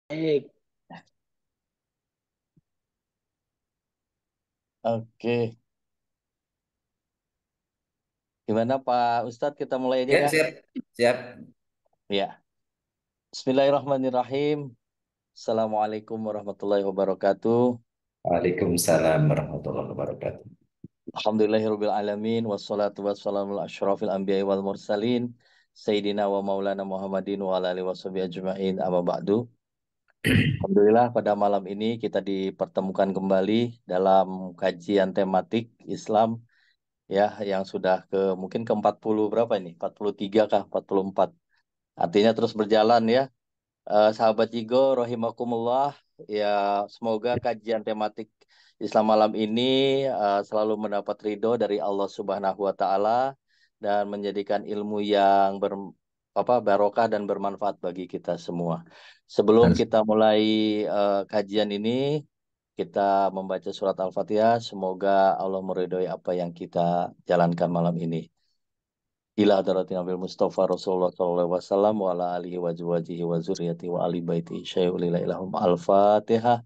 Baik, oke. Gimana Pak Ustadz, kita mulai aja Ya, ya? siap. Siap. Ya. Bismillahirrahmanirrahim. Assalamualaikum warahmatullahi wabarakatuh. Waalaikumsalam warahmatullahi wabarakatuh. Alhamdulillahirabbil alamin wassalatu wassalamu ala asyrafil anbiya'i wal mursalin sayyidina wa maulana Muhammadin wa ala alihi washabihi ajmain amma ba'du. Alhamdulillah pada malam ini kita dipertemukan kembali dalam kajian tematik Islam ya yang sudah mungkin ke 40 berapa ini? 43 kah? 44. Artinya terus berjalan ya. Sahabat Jigo, rahimakumullah, ya semoga kajian tematik Islam malam ini selalu mendapat ridho dari Allah Subhanahu wa Ta'ala dan menjadikan ilmu yang barokah dan bermanfaat bagi kita semua. Sebelum kita mulai kajian ini, kita membaca surat Al-Fatihah. Semoga Allah meridhoi apa yang kita jalankan malam ini. Ila hadratin Nabil Mustafa Rasulullah sallallahu alaihi wasallam wa ala alihi wa azwajihi wa zurriyyati wa ali baiti syai'ul ilahum Al-Fatihah.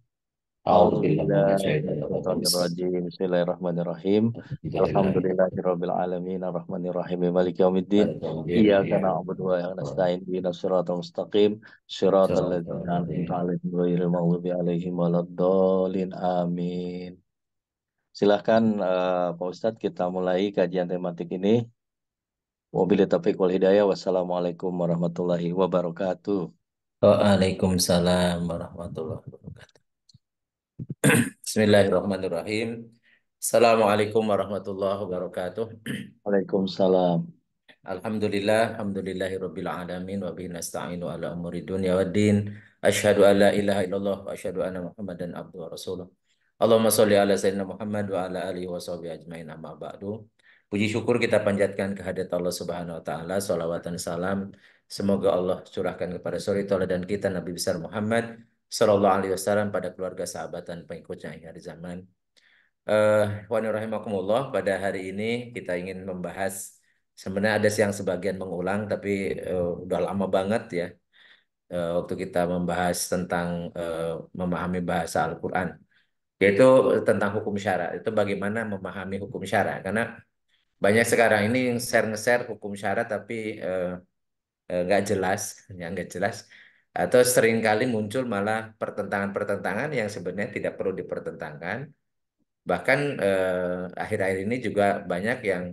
A'udzu A'udzubillahi billahi minasyaitonir rajim. minasyaitonir rajim. Bismillahirrahmanirrahim. Bismillahirrahmanirrahim. Alhamdulillahirabbil alamin arrahmanirrahim maliki yaumiddin. Al-Qadir, Iyyaka ya. na'budu wa iyyaka nasta'in ihdinas siratal mustaqim siratal ladzina an'amta 'alaihim ghairil maghdubi alaihim waladdallin. Amin. Silahkan Pak Ustadz kita mulai kajian tematik ini. Wabillahi taufiq wal hidayah. Wassalamualaikum warahmatullahi wabarakatuh. Waalaikumsalam warahmatullahi wabarakatuh. Bismillahirrahmanirrahim. Assalamualaikum warahmatullahi wabarakatuh. Waalaikumsalam. Alhamdulillahirabbil alamin wa bihi nasta'inu ala umuri dunya waddin. Asyhadu an la ilaha illallah wa asyhadu anna Muhammadan abduhu wa rasuluh. Allahumma sholli ala sayyidina Muhammad wa ala alihi wa sahbihi ajmain amma ba'du. Puji syukur kita panjatkan kehadirat Allah Subhanahu wa taala, salawat dan salam semoga Allah curahkan kepada suri tauladan kita Nabi besar Muhammad sallallahu alaihi wasallam, pada keluarga, sahabat dan pengikutnya hingga hari zaman. Wa rahimakumullah, pada hari ini kita ingin membahas, sebenarnya ada yang sebagian mengulang tapi udah lama banget ya, waktu kita membahas tentang memahami bahasa Al-Quran, yaitu tentang hukum syara. Itu bagaimana memahami hukum syara, karena banyak sekarang ini yang share-nge-share hukum syara tapi nggak jelas, ya nggak jelas, atau seringkali muncul malah pertentangan-pertentangan yang sebenarnya tidak perlu dipertentangkan. Bahkan akhir-akhir ini juga banyak yang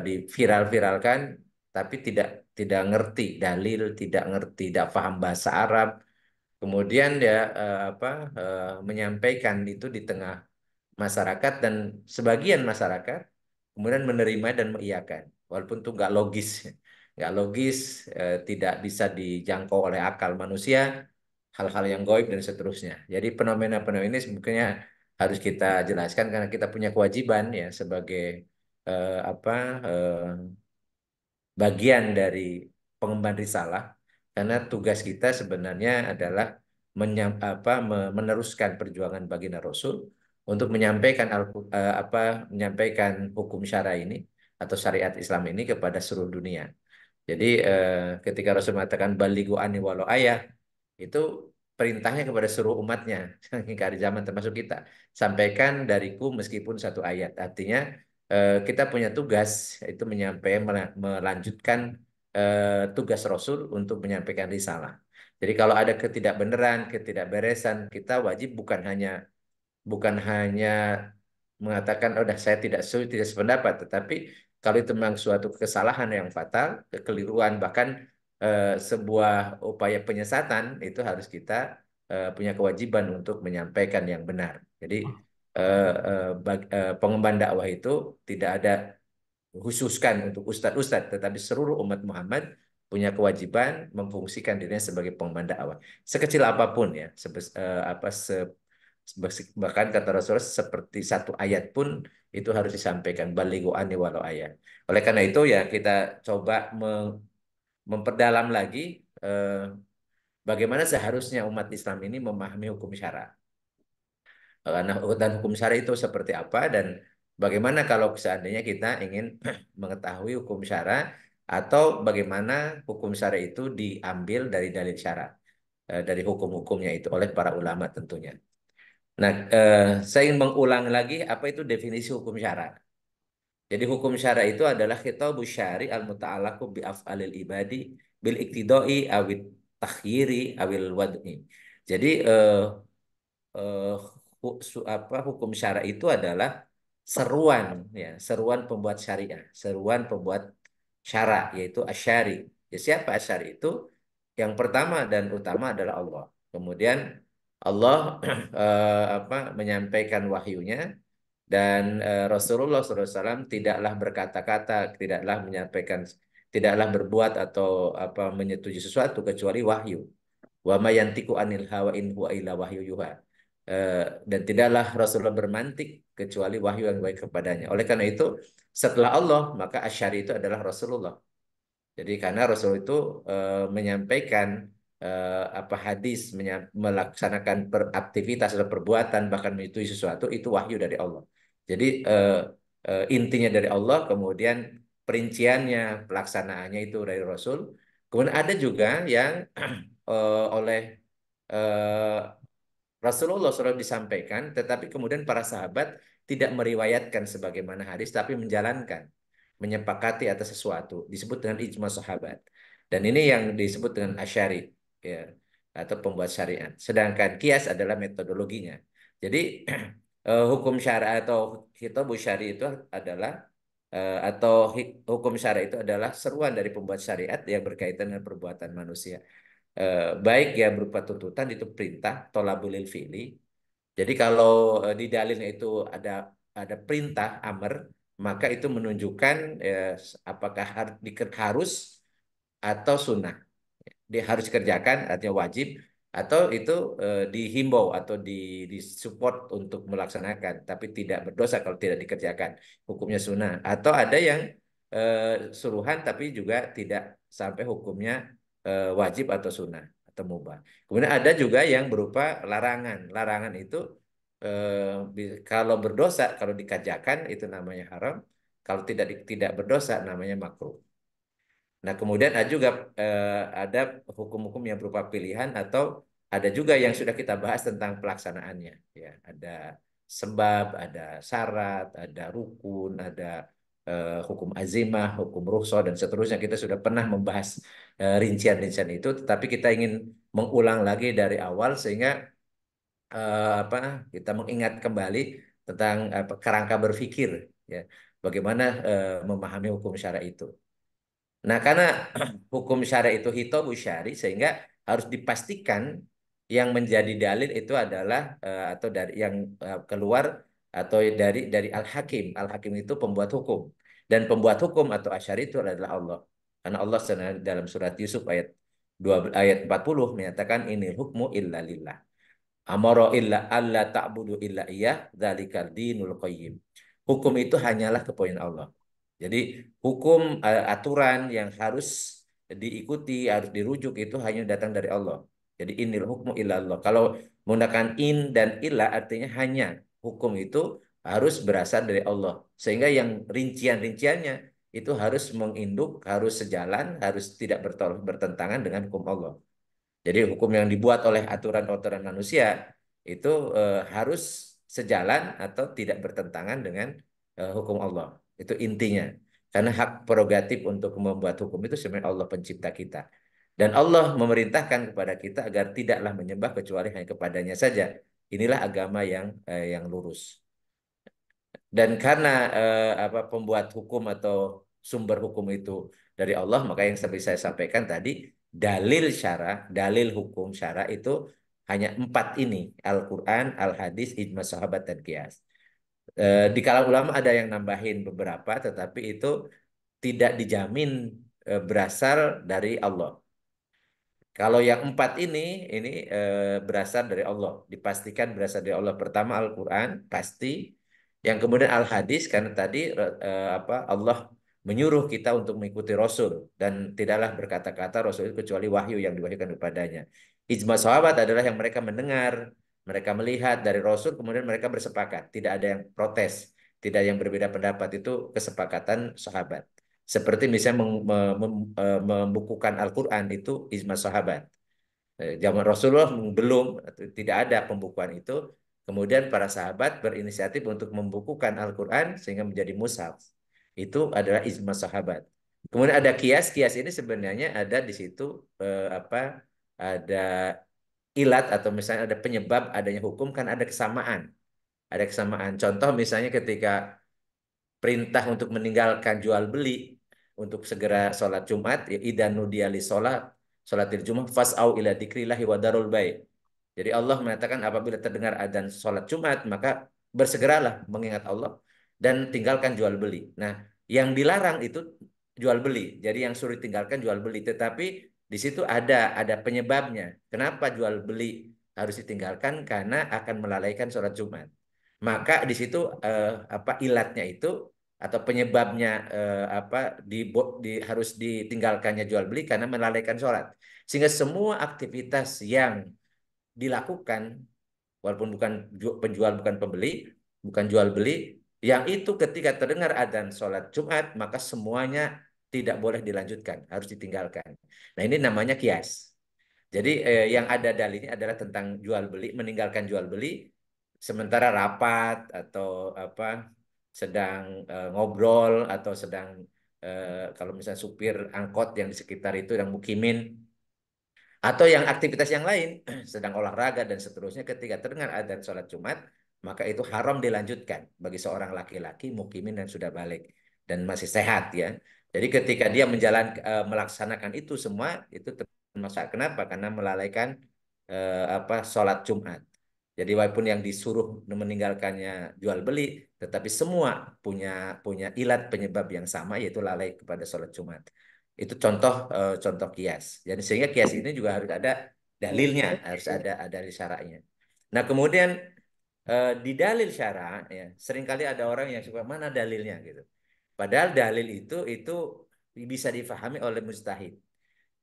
diviral-viralkan tapi tidak tidak ngerti dalil, tidak ngerti, tidak paham bahasa Arab. Kemudian ya menyampaikan itu di tengah masyarakat, dan sebagian masyarakat kemudian menerima dan mengiyakan, walaupun itu nggak logis, nggak logis, tidak bisa dijangkau oleh akal manusia, hal-hal yang gaib dan seterusnya. Jadi fenomena-fenomena ini sebenarnya harus kita jelaskan karena kita punya kewajiban ya sebagai eh, apa eh, bagian dari pengemban risalah, karena tugas kita sebenarnya adalah meneruskan perjuangan baginda Rasul untuk menyampaikan menyampaikan hukum syara ini atau syariat Islam ini kepada seluruh dunia. Jadi ketika Rasul mengatakan balighu anni walau ayah, itu perintahnya kepada seluruh umatnya hingga hari zaman termasuk kita. Sampaikan dariku meskipun satu ayat. Artinya kita punya tugas, itu menyampaikan, melanjutkan tugas Rasul untuk menyampaikan risalah. Jadi kalau ada ketidakbenaran, ketidakberesan, kita wajib bukan hanya mengatakan, oh, dah saya tidak setuju, tidak sependapat, tetapi kalau itu memang suatu kesalahan yang fatal, kekeliruan, bahkan sebuah upaya penyesatan, itu harus kita punya kewajiban untuk menyampaikan yang benar. Jadi pengemban dakwah itu tidak ada khususkan untuk ustadz-ustadz, tetapi seluruh umat Muhammad punya kewajiban memfungsikan dirinya sebagai pengemban dakwah. Sekecil apapun ya, bahkan kata Rasulullah seperti satu ayat pun itu harus disampaikan, balighu anni walau ayat. Oleh karena itu ya kita coba memperdalam lagi eh, bagaimana seharusnya umat Islam ini memahami hukum syara. Nah, dan hukum syara itu seperti apa, dan bagaimana kalau seandainya kita ingin mengetahui hukum syara, atau bagaimana hukum syara itu diambil dari dalil syara. dari hukum-hukumnya itu oleh para ulama tentunya. Nah, saya ingin mengulang lagi apa itu definisi hukum syara. Jadi hukum syara itu adalah khitabus syari al-muta'allaqu bi af'alil ibadi bil iktidai awit takhyiri awil wad'i. Jadi eh, hukum syara itu adalah seruan ya, seruan pembuat syariah, seruan pembuat syara yaitu asyari. Ya, siapa asyari itu? Yang pertama dan utama adalah Allah. Kemudian Allah menyampaikan wahyunya dan Rasulullah SAW tidaklah berkata-kata, tidaklah menyampaikan, tidaklah berbuat atau menyetujui sesuatu kecuali wahyu. Wa ma yantiqu anil hawa in huwa illa wahyu yuha. Dan tidaklah Rasulullah bermantik kecuali wahyu yang baik kepadanya. Oleh karena itu, setelah Allah, maka asyari itu adalah Rasulullah. Jadi karena Rasul itu menyampaikan hadis, melaksanakan beraktivitas atau perbuatan bahkan menyetujui sesuatu itu wahyu dari Allah. Jadi intinya dari Allah, kemudian perinciannya, pelaksanaannya itu dari Rasul. Kemudian ada juga yang oleh eh, Rasulullah SAW disampaikan, tetapi kemudian para sahabat tidak meriwayatkan sebagaimana hadis, tapi menjalankan, menyepakati atas sesuatu, disebut dengan ijma sahabat. Dan ini yang disebut dengan asyari, ya, atau pembuat syariat. Sedangkan kias adalah metodologinya. Jadi hukum syariat atau khitabus syari itu adalah hukum syariat itu adalah seruan dari pembuat syariat yang berkaitan dengan perbuatan manusia. Baik ya berupa tuntutan itu perintah tolabulil fi'li. Jadi kalau di dalilnya itu ada perintah amr, maka itu menunjukkan apakah harus atau sunnah. Dia harus dikerjakan artinya wajib atau itu dihimbau atau disupport untuk melaksanakan tapi tidak berdosa kalau tidak dikerjakan, hukumnya sunnah. Atau ada yang suruhan tapi juga tidak sampai hukumnya wajib atau sunnah atau mubah. Kemudian ada juga yang berupa larangan. Larangan itu kalau berdosa kalau dikerjakan itu namanya haram, kalau tidak berdosa namanya makruh. Nah, kemudian ada juga ada hukum-hukum yang berupa pilihan atau ada juga yang sudah kita bahas tentang pelaksanaannya. Ya, ada sebab, ada syarat, ada rukun, ada hukum azimah, hukum rukhsah dan seterusnya. Kita sudah pernah membahas rincian-rincian itu, tetapi kita ingin mengulang lagi dari awal sehingga apa kita mengingat kembali tentang kerangka berpikir, ya, bagaimana memahami hukum syara itu. Nah, karena hukum syari itu hitobu syari, sehingga harus dipastikan yang menjadi dalil itu adalah atau dari yang keluar atau dari al-hakim. Al-hakim itu pembuat hukum. Dan pembuat hukum atau asyari itu adalah Allah. Karena Allah dalam surat Yusuf ayat 12, ayat 40 menyatakan inil hukmu illa lillah. Amara illa alla ta'budu illa iyah, dzalikal dinul qayyim. Hukum itu hanyalah kepunyaan Allah. Jadi hukum aturan yang harus diikuti, harus dirujuk itu hanya datang dari Allah. Jadi inil hukmu illa Allah. Kalau menggunakan in dan illa artinya hanya, hukum itu harus berasal dari Allah. Sehingga yang rincian-rinciannya itu harus menginduk, harus sejalan, harus tidak bertentangan dengan hukum Allah. Jadi hukum yang dibuat oleh aturan-aturan manusia itu harus sejalan atau tidak bertentangan dengan hukum Allah. Itu intinya. Karena hak prerogatif untuk membuat hukum itu sebenarnya Allah pencipta kita. Dan Allah memerintahkan kepada kita agar tidaklah menyembah kecuali hanya kepadanya saja. Inilah agama yang lurus. Dan karena pembuat hukum atau sumber hukum itu dari Allah, maka yang seperti saya sampaikan tadi, dalil syara, dalil hukum syara itu hanya empat ini: Al-Quran, Al-Hadis, Ijma Sahabat, dan Qiyas. Di kalangan ulama ada yang nambahin beberapa, tetapi itu tidak dijamin berasal dari Allah. Kalau yang empat ini berasal dari Allah, dipastikan berasal dari Allah. Pertama Al-Quran, pasti. Yang kemudian Al-Hadis, karena tadi Allah menyuruh kita untuk mengikuti Rasul dan tidaklah berkata-kata Rasul itu kecuali wahyu yang diwahyukan kepadanya. Ijma sahabat adalah yang mereka mendengar, mereka melihat dari Rasul, kemudian mereka bersepakat. Tidak ada yang protes, tidak ada yang berbeda pendapat. Itu kesepakatan sahabat. Seperti misalnya membukukan Al-Quran itu ijma sahabat. Zaman Rasulullah belum, tidak ada pembukuan itu. Kemudian para sahabat berinisiatif untuk membukukan Al-Quran sehingga menjadi mushaf. Itu adalah ijma sahabat. Kemudian ada kias. Kias ini sebenarnya ada di situ ada ilat atau misalnya ada penyebab adanya hukum kan ada kesamaan. Ada kesamaan. Contoh misalnya ketika perintah untuk meninggalkan jual beli untuk segera sholat Jumat ya idan nudiya sholatil Jumat fas'au ila dzikrillahi wa darul bai. Jadi Allah mengatakan apabila terdengar adzan sholat Jumat maka bersegeralah mengingat Allah dan tinggalkan jual beli. Nah, yang dilarang itu jual beli. Jadi yang suruh tinggalkan jual beli, tetapi di situ ada penyebabnya. Kenapa jual beli harus ditinggalkan? Karena akan melalaikan sholat Jumat. Maka di situ ilatnya itu atau penyebabnya harus ditinggalkannya jual beli karena melalaikan sholat. Sehingga semua aktivitas yang dilakukan, walaupun bukan penjual bukan pembeli, bukan jual beli, yang itu ketika terdengar adzan sholat Jumat, maka semuanya tidak boleh dilanjutkan, harus ditinggalkan. Nah ini namanya kias. Jadi yang ada dalilnya adalah tentang jual beli, meninggalkan jual beli, sementara rapat atau sedang ngobrol atau sedang kalau misalnya supir angkot yang di sekitar itu yang mukimin atau yang aktivitas yang lain sedang olahraga dan seterusnya ketika terdengar adzan sholat Jumat maka itu haram dilanjutkan bagi seorang laki-laki mukimin dan sudah balik dan masih sehat ya. Jadi ketika dia melaksanakan itu semua itu termasuk kenapa? Karena melalaikan sholat Jumat. Jadi walaupun yang disuruh meninggalkannya jual beli, tetapi semua punya punya ilat penyebab yang sama yaitu lalai kepada sholat Jumat. Itu contoh kias. Jadi sehingga kias ini juga harus ada dalilnya, harus ada dalil syara'nya. Nah, kemudian di dalil syara ya, seringkali ada orang yang suka mana dalilnya gitu. Padahal dalil itu bisa difahami oleh mujtahid.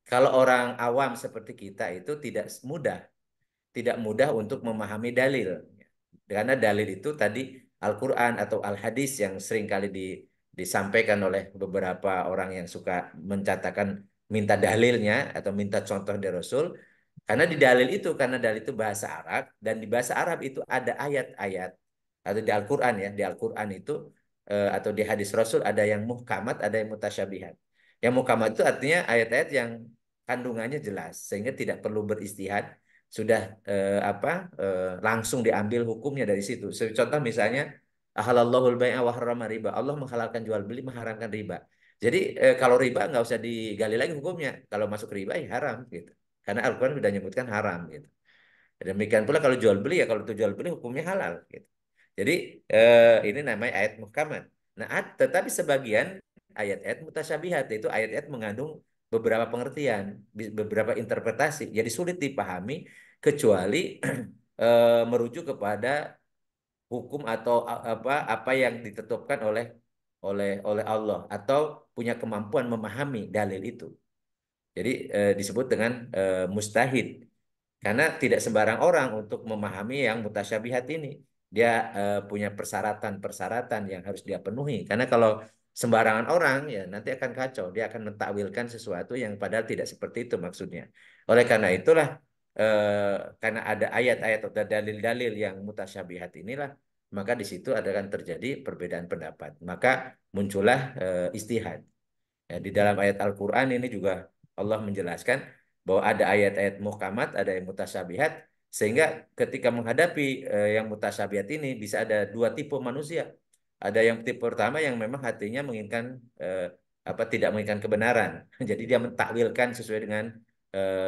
Kalau orang awam seperti kita itu tidak mudah untuk memahami dalil. Karena dalil itu tadi Al-Quran atau Al-Hadis yang seringkali disampaikan oleh beberapa orang yang suka mencatatkan minta dalilnya atau minta contoh dari Rasul. Karena di dalil itu, karena dalil itu bahasa Arab, dan di bahasa Arab itu ada ayat-ayat, atau di Al-Quran ya, di Al-Quran itu, atau di hadis Rasul ada yang muhkamat, ada yang mutasyabihat. Yang muhkamat itu artinya ayat-ayat yang kandungannya jelas, sehingga tidak perlu beristihad, sudah langsung diambil hukumnya dari situ. Contoh misalnya ahalallahul bai'a wa harrama riba. Allah menghalalkan jual beli, mengharamkan riba. Jadi kalau riba nggak usah digali lagi hukumnya. Kalau masuk riba ya haram gitu. Karena Al-Quran sudah menyebutkan haram gitu. Demikian pula kalau jual beli ya kalau itu jual beli hukumnya halal gitu. Jadi ini namanya ayat muhkamat. Nah, tetapi sebagian ayat-ayat mutasyabihat yaitu ayat-ayat mengandung beberapa pengertian, beberapa interpretasi. Jadi sulit dipahami kecuali merujuk kepada hukum atau apa yang ditetapkan oleh Allah atau punya kemampuan memahami dalil itu. Jadi disebut dengan mustahid. Karena tidak sembarang orang untuk memahami yang mutasyabihat ini. Dia punya persyaratan-persyaratan yang harus dia penuhi. Karena kalau sembarangan orang ya nanti akan kacau. Dia akan mentakwilkan sesuatu yang padahal tidak seperti itu maksudnya. Oleh karena itulah karena ada ayat-ayat atau dalil-dalil yang mutasyabihat inilah maka di situ akan terjadi perbedaan pendapat. Maka muncullah istihad. Ya, di dalam ayat Al-Quran ini juga Allah menjelaskan bahwa ada ayat-ayat muhkamat, ada yang mutasyabihat, sehingga ketika menghadapi yang mutasyabihat ini bisa ada dua tipe manusia. Ada yang tipe pertama yang memang hatinya menginginkan tidak menginginkan kebenaran, jadi dia mentakwilkan sesuai dengan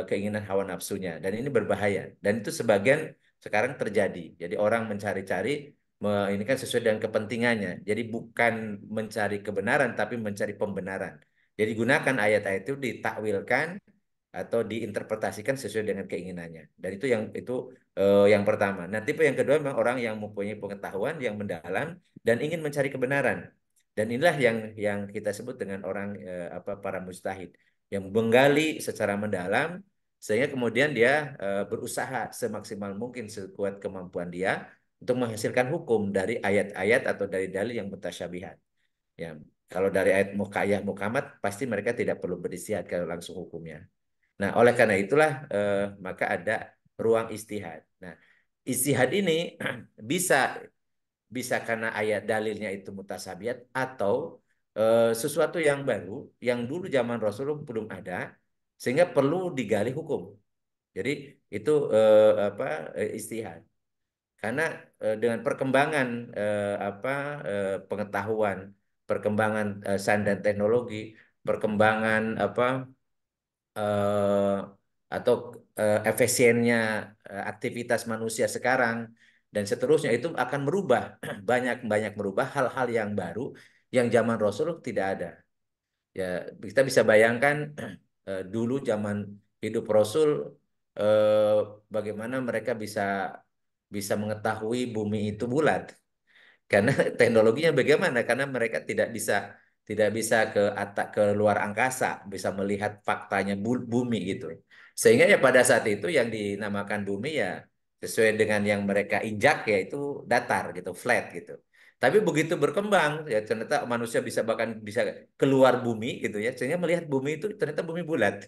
keinginan hawa nafsunya, dan ini berbahaya. Dan itu sebagian sekarang terjadi. Jadi orang mencari-cari ini kan sesuai dengan kepentingannya. Jadi bukan mencari kebenaran, tapi mencari pembenaran. Jadi gunakan ayat-ayat itu ditakwilkan atau diinterpretasikan sesuai dengan keinginannya. Dan itu yang pertama. Nah, tipe yang kedua memang orang yang mempunyai pengetahuan yang mendalam dan ingin mencari kebenaran. Dan inilah yang kita sebut dengan orang para mujtahid yang menggali secara mendalam sehingga kemudian dia berusaha semaksimal mungkin sekuat kemampuan dia untuk menghasilkan hukum dari ayat-ayat atau dari dalil yang mutasyabihat. Ya, kalau dari ayat mukayah mukamat pasti mereka tidak perlu beristihad kalau langsung hukumnya. Nah, oleh karena itulah maka ada ruang istihad. Nah, istihad ini bisa bisa karena ayat dalilnya itu mutasabiat atau sesuatu yang baru yang dulu zaman Rasulullah belum ada sehingga perlu digali hukum. Jadi itu istihad. Karena dengan perkembangan pengetahuan, perkembangan sains dan teknologi, perkembangan eh, atau efisiennya aktivitas manusia sekarang dan seterusnya itu akan merubah banyak merubah hal-hal yang baru yang zaman Rasul tidak ada. Ya, kita bisa bayangkan dulu zaman hidup Rasul eh, bagaimana mereka bisa bisa mengetahui bumi itu bulat. Karena teknologinya bagaimana? Karena mereka tidak bisa ke luar angkasa, bisa melihat faktanya bumi gitu. Sehingga ya pada saat itu yang dinamakan bumi ya sesuai dengan yang mereka injak ya itu datar gitu, flat gitu. Tapi begitu berkembang ya ternyata manusia bisa bahkan bisa keluar bumi gitu ya, sehingga melihat bumi itu ternyata bumi bulat.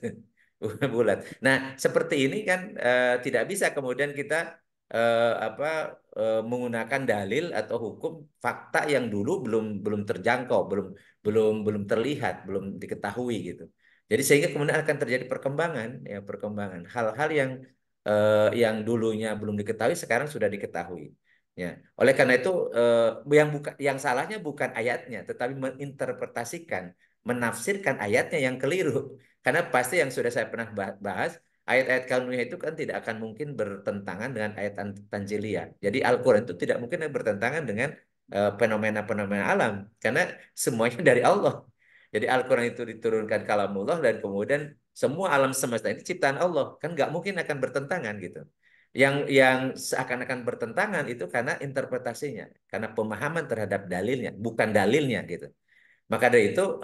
Bulat. Nah, seperti ini kan tidak bisa kemudian kita menggunakan dalil atau hukum fakta yang dulu belum belum terjangkau, belum belum belum terlihat, belum diketahui gitu. Jadi sehingga kemudian akan terjadi perkembangan, ya perkembangan hal-hal yang dulunya belum diketahui sekarang sudah diketahui. Ya, oleh karena itu yang salahnya bukan ayatnya, tetapi menginterpretasikan, menafsirkan ayatnya yang keliru. Karena pasti yang sudah saya pernah bahas ayat-ayat kauniyah itu kan tidak akan mungkin bertentangan dengan ayat tanziliyah. Jadi Al-Quran itu tidak mungkin bertentangan dengan fenomena-fenomena alam. Karena semuanya dari Allah. Jadi Al-Quran itu diturunkan kalamullah dan kemudian semua alam semesta ini ciptaan Allah. Kan nggak mungkin akan bertentangan gitu. Yang seakan-akan bertentangan itu karena interpretasinya. Karena pemahaman terhadap dalilnya, bukan dalilnya gitu. Maka dari itu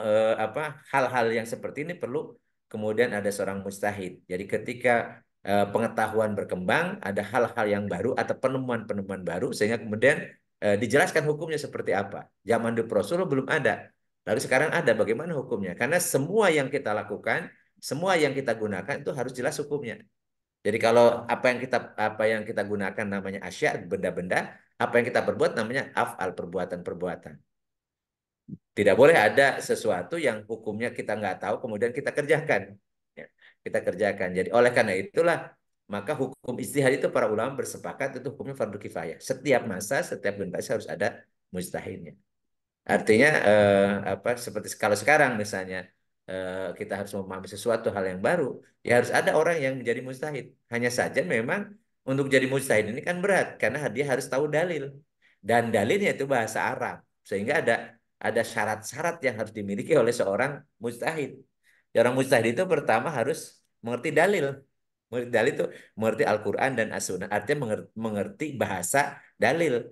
hal-hal yang seperti ini perlu kemudian ada seorang mujtahid. Jadi ketika pengetahuan berkembang, ada hal-hal yang baru atau penemuan-penemuan baru sehingga kemudian dijelaskan hukumnya seperti apa. Zaman di Rasulullah belum ada. Lalu sekarang ada bagaimana hukumnya? Karena semua yang kita lakukan, semua yang kita gunakan itu harus jelas hukumnya. Jadi kalau apa yang kita gunakan namanya asya, benda-benda, apa yang kita perbuat namanya afal, perbuatan-perbuatan. Tidak boleh ada sesuatu yang hukumnya kita nggak tahu kemudian kita kerjakan. Ya, kita kerjakan. Jadi oleh karena itulah maka hukum istihad itu para ulama bersepakat itu hukumnya fardu kifayah. Setiap masa, setiap generasi harus ada mujtahidnya. Artinya seperti kalau sekarang misalnya kita harus memahami sesuatu hal yang baru, ya harus ada orang yang menjadi mujtahid. Hanya saja memang untuk jadi mujtahid ini kan berat karena dia harus tahu dalil dan dalilnya itu bahasa Arab sehingga ada syarat-syarat yang harus dimiliki oleh seorang mujtahid. Orang mujtahid itu pertama harus mengerti dalil. Mengerti dalil itu mengerti Al-Quran dan As-Sunnah. Artinya mengerti bahasa dalil.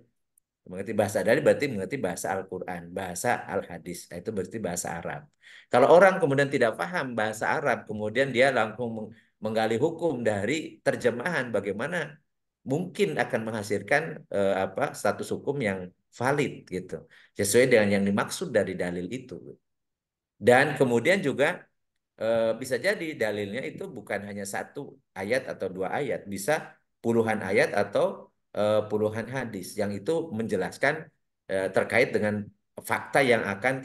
Mengerti bahasa dalil berarti mengerti bahasa Al-Quran, bahasa Al-Hadis. Nah, itu berarti bahasa Arab. Kalau orang kemudian tidak paham bahasa Arab, kemudian dia langsung menggali hukum dari terjemahan, bagaimana mungkin akan menghasilkan status hukum yang valid gitu, sesuai dengan yang dimaksud dari dalil itu. Dan kemudian juga bisa jadi dalilnya itu bukan hanya satu ayat atau dua ayat, bisa puluhan ayat atau puluhan hadis yang itu menjelaskan terkait dengan fakta yang akan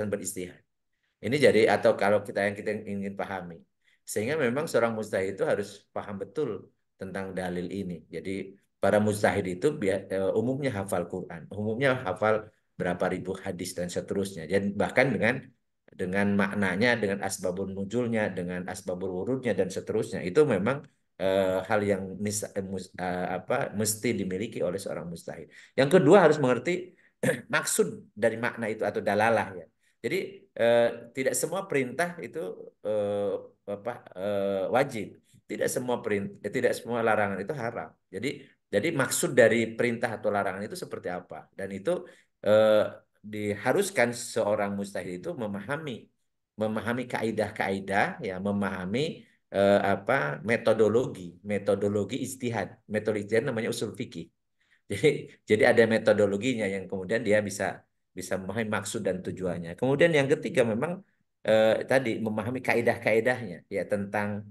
beristihad. Ini jadi atau kalau kita ingin pahami. Sehingga memang seorang mujtahid itu harus paham betul tentang dalil ini. Jadi para mujtahid itu umumnya hafal Quran, umumnya hafal berapa ribu hadis dan seterusnya. Dan bahkan dengan maknanya, dengan asbabun nuzulnya, dengan asbabul wurudnya dan seterusnya. Itu memang hal yang mesti dimiliki oleh seorang mujtahid. Yang kedua harus mengerti maksud dari makna itu atau dalalah ya. Jadi eh, tidak semua perintah itu eh, wajib. Tidak semua larangan itu haram. Jadi maksud dari perintah atau larangan itu seperti apa? Dan itu eh, diharuskan seorang mujtahid itu memahami kaidah-kaidah ya, memahami metodologi istihad. Metode istihad namanya usul fikih. Jadi jadi ada metodologinya yang kemudian dia bisa bisa memahami maksud dan tujuannya. Kemudian yang ketiga memang tadi memahami kaidah-kaidahnya ya tentang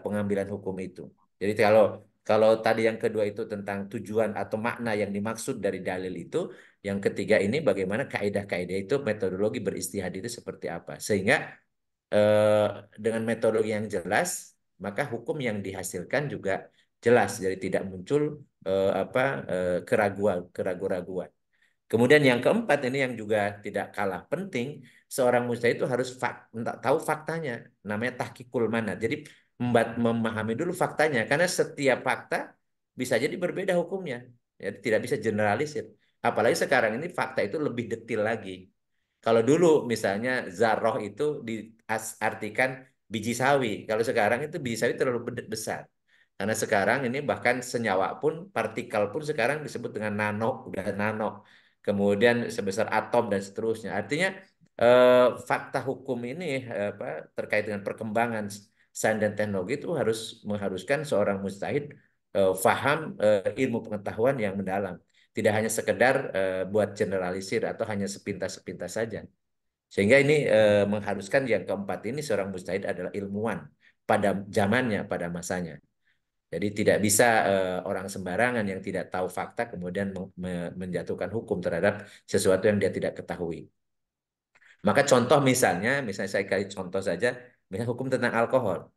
pengambilan hukum itu. Jadi kalau kalau tadi yang kedua itu tentang tujuan atau makna yang dimaksud dari dalil itu, yang ketiga ini bagaimana kaidah-kaidah itu metodologi beristihad itu seperti apa. Sehingga eh, dengan metodologi yang jelas, maka hukum yang dihasilkan juga jelas. Jadi tidak muncul apa keraguan-keraguan. Kemudian yang keempat ini yang juga tidak kalah penting, seorang mujtahid itu harus tahu faktanya, namanya tahqiqul manat. Jadi memahami dulu faktanya, karena setiap fakta bisa jadi berbeda hukumnya. Jadi tidak bisa generalisir. Apalagi sekarang ini fakta itu lebih detail lagi. Kalau dulu misalnya zarroh itu diartikan biji sawi. Kalau sekarang itu biji sawi terlalu besar. Karena sekarang ini bahkan senyawa pun, partikel pun sekarang disebut dengan nano, udah nano. Kemudian sebesar atom dan seterusnya. Artinya fakta hukum ini apa, terkait dengan perkembangan sains dan teknologi itu mengharuskan seorang mujtahid faham ilmu pengetahuan yang mendalam. Tidak hanya sekedar buat generalisir atau hanya sepintas-sepintas saja. Sehingga ini mengharuskan yang keempat ini seorang mujtahid adalah ilmuwan pada zamannya, pada masanya. Jadi tidak bisa orang sembarangan yang tidak tahu fakta kemudian menjatuhkan hukum terhadap sesuatu yang dia tidak ketahui. Maka contoh misalnya saya kasih contoh saja, misalnya hukum tentang alkohol.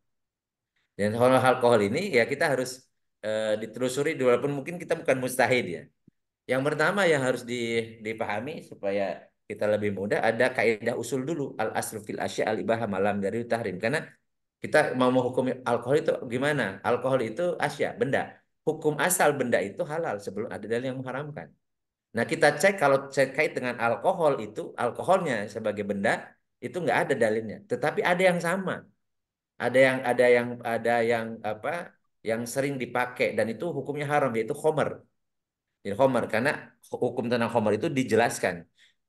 Dan kalau alkohol ini ya kita harus ditelusuri, walaupun mungkin kita bukan mustahid ya. Yang pertama yang harus dipahami supaya kita lebih mudah, ada kaidah usul dulu, al aslu fil asya al ibahah malam dari tahrim. Karena kita mau menghukum alkohol itu gimana? Alkohol itu asya, benda. Hukum asal benda itu halal sebelum ada dalil yang mengharamkan. Nah, kita cek kalau terkait dengan alkohol itu, alkoholnya sebagai benda itu nggak ada dalilnya. Tetapi ada yang sama, ada yang apa? Yang sering dipakai dan itu hukumnya haram, yaitu khomer. Jadi khomer, karena hukum tentang khomer itu dijelaskan.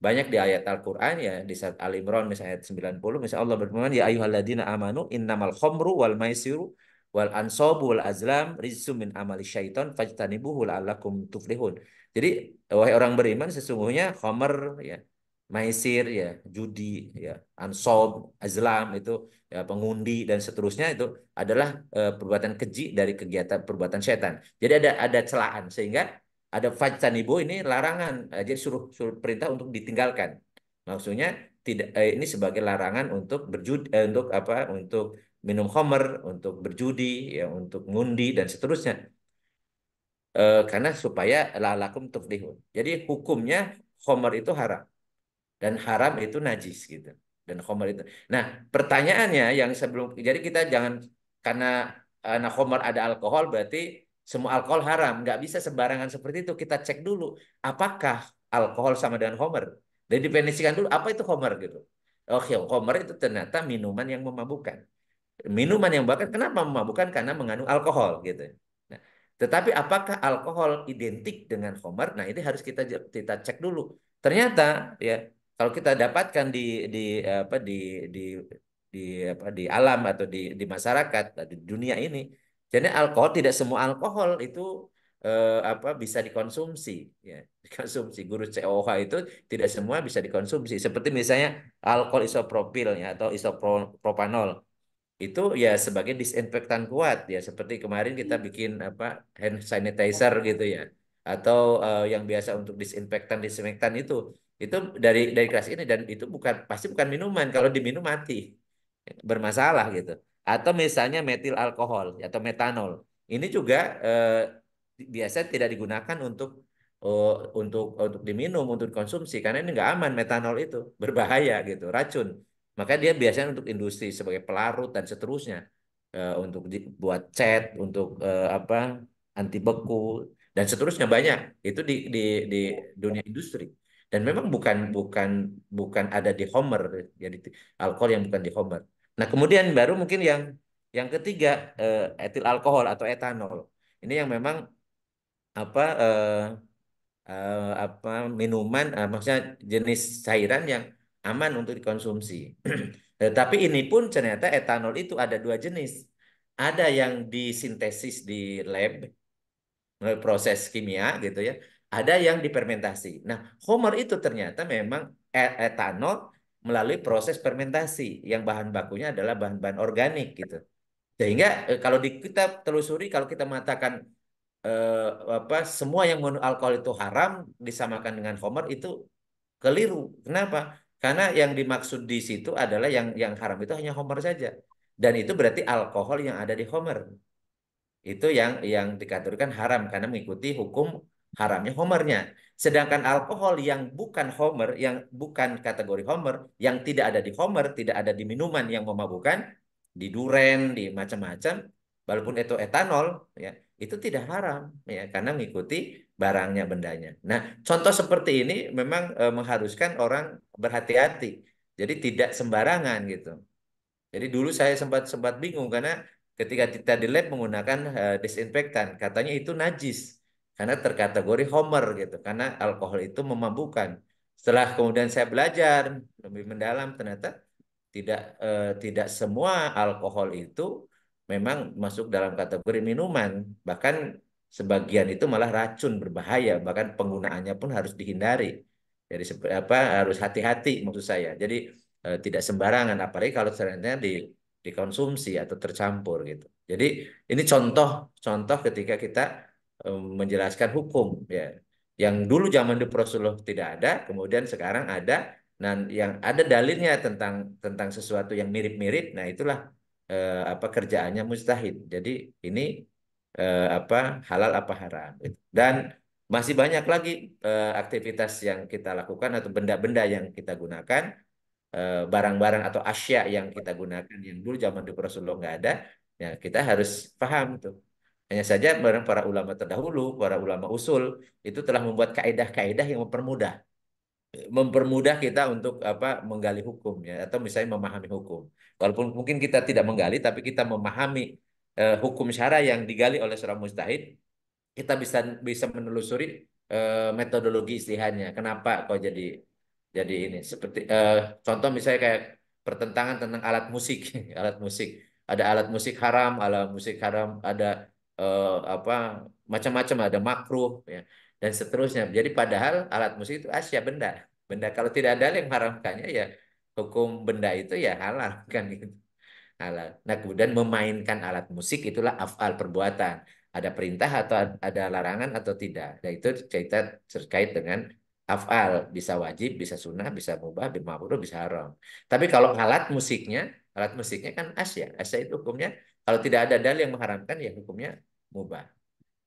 Banyak di ayat Al-Quran ya, di surat Al-Imran misalnya ayat 90, misalnya Allah berfirman, ya ayyuhalladzina amanu innamal khomru wal maisiru wal ansobu wal azlam rizsum min amali syaiton fajtanibuhu la'allakum tuflihun. Jadi, wahai orang beriman, sesungguhnya khomer ya, maisir ya, judi ya, ansob, azlam itu ya, pengundi dan seterusnya itu adalah perbuatan keji dari kegiatan perbuatan setan. Jadi ada celaan sehingga ada fajtanibu ini larangan, jadi suruh perintah untuk ditinggalkan. Maksudnya tidak ini sebagai larangan untuk berjudi, untuk apa? Untuk minum khamr, untuk berjudi, ya, untuk ngundi dan seterusnya. Karena supaya lalakum tuflihun. Jadi hukumnya khamr itu haram dan haram itu najis gitu. Dan khamr itu. Nah, pertanyaannya yang sebelum, jadi kita jangan karena khamr ada alkohol berarti semua alkohol haram. Nggak bisa sembarangan seperti itu. Kita cek dulu apakah alkohol sama dengan khamr. Dan definisikan dulu apa itu khamr gitu. Oke, khamr itu ternyata minuman yang memabukkan. Minuman yang bahkan kenapa memabukkan? Karena mengandung alkohol gitu. Nah, tetapi apakah alkohol identik dengan khamar? Nah, ini harus kita cek dulu. Ternyata ya kalau kita dapatkan di apa di di di alam atau di masyarakat di dunia ini, jadi alkohol tidak semua alkohol itu apa bisa dikonsumsi ya. Dikonsumsi guru COH itu tidak semua bisa dikonsumsi. Seperti misalnya alkohol isopropil ya atau isopropanol itu ya sebagai disinfektan kuat ya seperti kemarin kita bikin apa hand sanitizer gitu ya atau yang biasa untuk disinfektan itu dari kelas ini dan itu bukan minuman kalau diminum mati bermasalah gitu atau misalnya metil alkohol atau metanol ini juga biasa tidak digunakan eh, untuk diminum untuk konsumsi karena ini nggak aman metanol itu berbahaya gitu racun maka dia biasanya untuk industri sebagai pelarut dan seterusnya. Untuk buat cat, untuk apa anti beku dan seterusnya banyak. Itu di dunia industri. Dan memang bukan bukan bukan ada di Homer, jadi alkohol yang bukan di Homer. Nah, kemudian baru mungkin yang ketiga etil alkohol atau etanol. Ini yang memang apa apa minuman maksudnya jenis cairan yang aman untuk dikonsumsi. Tapi ini pun ternyata etanol itu ada dua jenis. Ada yang disintesis di lab melalui proses kimia gitu ya. Ada yang difermentasi. Nah, homer itu ternyata memang etanol melalui proses fermentasi yang bahan bakunya adalah bahan-bahan organik gitu. Sehingga kalau kita telusuri, kalau kita mengatakan eh, apa semua yang mengandung alkohol itu haram disamakan dengan khamar itu keliru. Kenapa? Karena yang dimaksud di situ adalah yang haram itu hanya khamar saja. Dan itu berarti alkohol yang ada di khamar. Itu yang dikategorikan haram karena mengikuti hukum haramnya homernya. Sedangkan alkohol yang bukan homer, yang bukan kategori homer, yang tidak ada di homer, tidak ada di minuman yang memabukkan, di duren, di macam-macam, walaupun itu etanol, ya itu tidak haram, ya karena mengikuti barangnya bendanya. Nah, contoh seperti ini memang mengharuskan orang berhati-hati. Jadi tidak sembarangan gitu. Jadi dulu saya sempat sempat bingung karena ketika kita di lab menggunakan disinfektan, katanya itu najis karena terkategori homer gitu, karena alkohol itu memabukkan. Setelah kemudian saya belajar lebih mendalam, ternyata tidak semua alkohol itu memang masuk dalam kategori minuman, bahkan sebagian itu malah racun berbahaya, bahkan penggunaannya pun harus dihindari. Jadi apa harus hati-hati maksud saya. Jadi tidak sembarangan, apalagi kalau ternyata dikonsumsi atau tercampur gitu. Jadi ini contoh ketika kita menjelaskan hukum ya. Yang dulu zaman di Rasulullah tidak ada, kemudian sekarang ada, dan yang ada dalilnya tentang sesuatu yang mirip-mirip. Nah itulah apa kerjaannya mustahid. Jadi ini apa halal apa haram. Gitu. Dan masih banyak lagi aktivitas yang kita lakukan atau benda-benda yang kita gunakan barang-barang atau asya yang kita gunakan yang dulu zaman di Rasulullah nggak ada, ya kita harus paham tuh. Hanya saja barang para ulama terdahulu, para ulama usul itu telah membuat kaedah-kaedah yang mempermudah kita untuk apa menggali hukum ya atau misalnya memahami hukum. Walaupun mungkin kita tidak menggali, tapi kita memahami hukum syara yang digali oleh seorang mujtahid, kita bisa bisa menelusuri metodologi istihadnya. Kenapa kok jadi ini seperti contoh misalnya kayak pertentangan tentang alat musik, alat musik. Ada alat musik haram, ada apa macam-macam, ada makruh ya dan seterusnya. Jadi padahal alat musik itu asya benda. Benda kalau tidak ada yang mengharamkannya ya hukum benda itu ya halal kan gitu halal. Nah, kemudian memainkan alat musik itulah af'al perbuatan. Ada perintah atau ada larangan atau tidak. Nah, itu cerita terkait dengan af'al. Bisa wajib, bisa sunnah, bisa mubah, bisa makruh, bisa haram. Tapi kalau alat musiknya kan asya. Asya itu hukumnya, kalau tidak ada dalil yang mengharamkan, ya hukumnya mubah.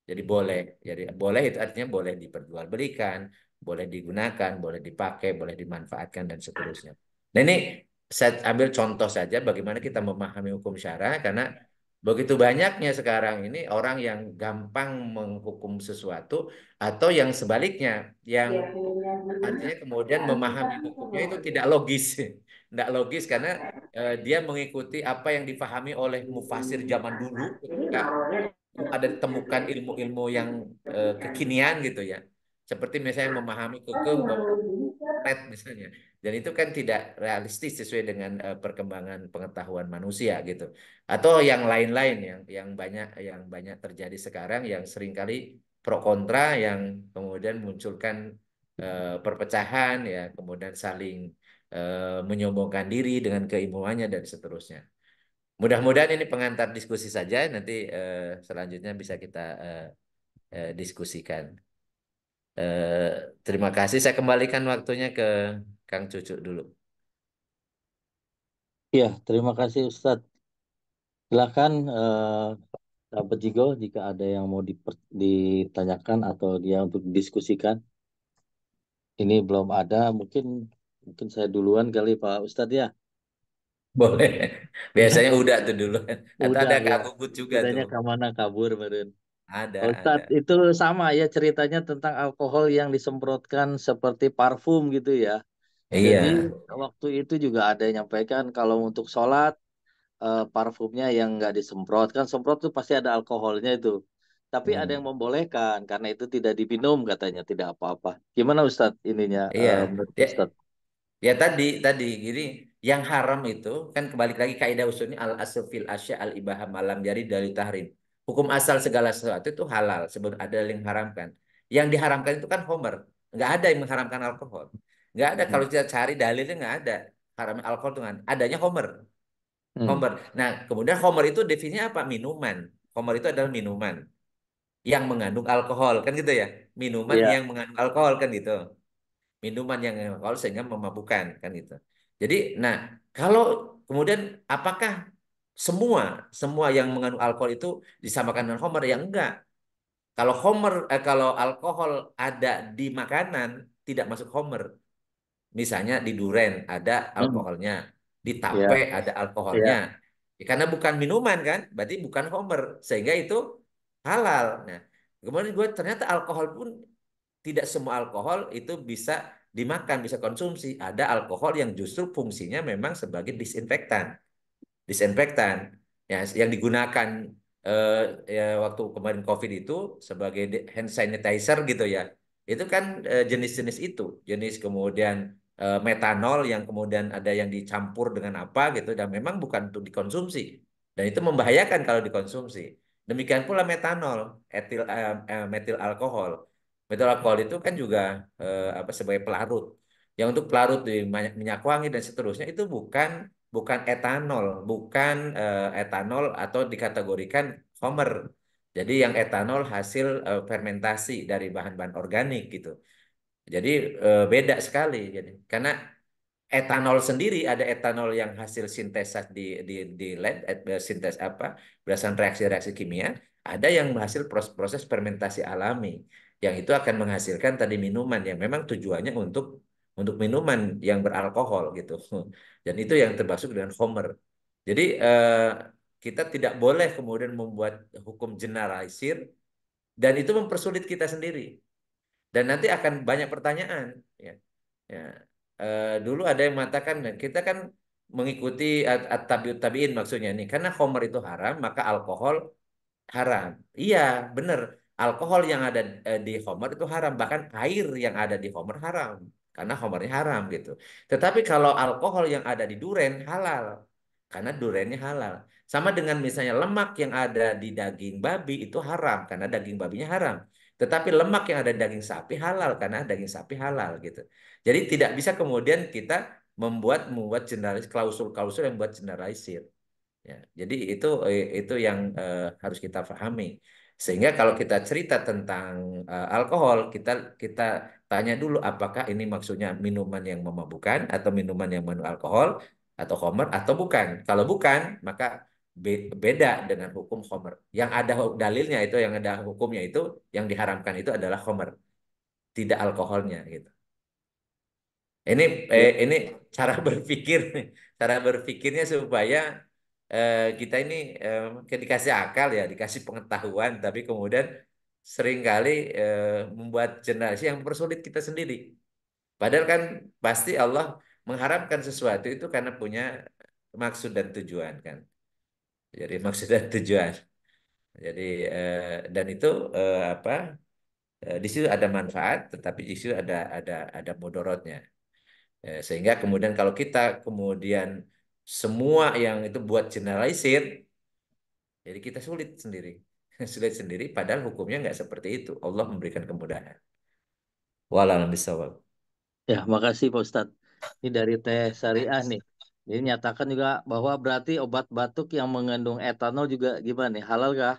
Jadi boleh. Jadi boleh itu artinya boleh diperjualbelikan, boleh digunakan, boleh dipakai, boleh dimanfaatkan dan seterusnya. Nah ini saya ambil contoh saja bagaimana kita memahami hukum syara karena begitu banyaknya sekarang ini orang yang gampang menghukum sesuatu atau yang sebaliknya yang artinya kemudian memahami hukumnya itu tidak logis. Tidak logis karena dia mengikuti apa yang difahami oleh mufasir zaman dulu ketika belum ada ditemukan ilmu-ilmu yang kekinian gitu ya. Seperti misalnya memahami kekeh bahwa net misalnya. Dan itu kan tidak realistis sesuai dengan perkembangan pengetahuan manusia gitu. Atau yang lain-lain yang banyak terjadi sekarang yang seringkali pro kontra yang kemudian munculkan perpecahan ya, kemudian saling menyombongkan diri dengan keilmuannya dan seterusnya. Mudah-mudahan ini pengantar diskusi saja, nanti selanjutnya bisa kita diskusikan. Eh, Terima kasih, saya kembalikan waktunya ke Kang Cucu dulu. Iya, terima kasih Ustadz. Silakan Sahabat Jigo jika ada yang mau ditanyakan atau dia untuk didiskusikan. Ini belum ada, mungkin mungkin saya duluan kali Pak Ustadz ya. Boleh. Biasanya udah tuh dulu. Atau Udah ada ya. Kak Gugut juga Kiranya tuh. kemana kabur meren. Ada. Ustadz itu sama ya ceritanya tentang alkohol yang disemprotkan seperti parfum gitu ya. Jadi Iya. waktu itu juga ada yang nyampaikan kalau untuk sholat parfumnya yang nggak disemprot kan semprot tuh pasti ada alkoholnya itu. Tapi ada yang Hmm. membolehkan karena itu tidak diminum katanya tidak apa-apa. Gimana Ustadz ininya Iya. menurut Ya, Ustadz? ya tadi gini, yang haram itu kan kembali lagi kaidah usulnya al asl fil asya al ibaha malam jadi dari tahrim. Hukum asal segala sesuatu itu halal sebelum ada yang mengharamkan. Yang diharamkan itu kan homer. Nggak ada yang mengharamkan alkohol. Nggak ada kalau Mm-mm. kita cari dalilnya nggak ada. haramnya alkohol dengan adanya homer. Hmm. Homer. Nah, kemudian homer itu definisinya apa? Minuman. Homer itu adalah minuman yang mengandung alkohol, kan gitu ya. Minuman Iya. yang mengandung alkohol, kan gitu. Minuman yang mengandung alkohol sehingga memabukkan, kan gitu. Jadi, nah, kalau kemudian apakah semua semua yang mengandung alkohol itu disamakan dengan homer? Ya enggak. Kalau alkohol ada di makanan tidak masuk homer. Misalnya di duren ada Hmm. alkoholnya, di tape Iya. ada alkoholnya. Iya. Ya, karena bukan minuman kan, berarti bukan homer, sehingga itu halal. Nah, kemudian gue ternyata alkohol pun tidak semua alkohol itu bisa dimakan, bisa konsumsi. Ada alkohol yang justru fungsinya memang sebagai disinfektan yang digunakan eh, ya waktu kemarin COVID itu sebagai hand sanitizer gitu ya. Itu kan jenis-jenis itu, jenis kemudian metanol yang kemudian ada yang dicampur dengan apa gitu dan memang bukan untuk dikonsumsi. Dan itu membahayakan kalau dikonsumsi. Demikian pula metanol, metil alkohol. Metil alkohol itu kan juga apa sebagai pelarut. Yang untuk pelarut di minyak wangi dan seterusnya itu bukan bukan etanol, bukan etanol atau dikategorikan homer. Jadi yang etanol hasil fermentasi dari bahan-bahan organik gitu. Jadi beda sekali. Jadi karena etanol sendiri ada etanol yang hasil sintesis di lab, sintes apa berdasarkan reaksi-reaksi kimia, ada yang hasil proses fermentasi alami yang itu akan menghasilkan tadi minuman yang memang tujuannya untuk minuman yang beralkohol gitu. Dan itu yang termasuk dengan homer. Jadi kita tidak boleh kemudian membuat hukum generalisir dan itu mempersulit kita sendiri. Dan nanti akan banyak pertanyaan. Ya. Ya. Dulu ada yang mengatakan kita kan mengikuti at-tabiut tabiin maksudnya nih karena khamr itu haram maka alkohol haram. Iya, benar. Alkohol yang ada di khamr itu haram, bahkan air yang ada di khamr haram karena khamrnya haram gitu. Tetapi kalau alkohol yang ada di duren halal karena durennya halal. Sama dengan misalnya lemak yang ada di daging babi itu haram karena daging babinya haram. Tetapi lemak yang ada di daging sapi halal karena daging sapi halal gitu. Jadi tidak bisa kemudian kita membuat generalis klausul-klausul yang membuat generalisir. Ya, jadi itu yang harus kita pahami. Sehingga kalau kita cerita tentang alkohol, kita tanya dulu apakah ini maksudnya minuman yang memabukkan atau minuman yang mengandung alkohol atau khamr atau bukan. Kalau bukan, maka beda dengan hukum khamr. Yang ada dalilnya itu, yang ada hukumnya itu, yang diharamkan itu adalah khamr, tidak alkoholnya gitu. Ini Iya. ini cara berpikir, cara berpikirnya supaya kita ini dikasih akal ya, dikasih pengetahuan, tapi kemudian seringkali membuat generasi yang mempersulit kita sendiri. Padahal kan pasti Allah mengharapkan sesuatu itu karena punya maksud dan tujuan kan. Jadi maksud dan tujuan. Jadi dan itu apa? Di situ ada manfaat, tetapi di situ ada mudorotnya. Sehingga kemudian kalau kita kemudian semua yang itu buat generalisir, jadi kita sulit sendiri. Sulit sendiri, padahal hukumnya nggak seperti itu. Allah memberikan kemudahan. Wallahualam bishawab. Ya, makasih Pak Ustadz. Ini dari Teh Syariah nih. Ini nyatakan juga bahwa berarti obat batuk yang mengandung etanol juga gimana nih? Halal kah?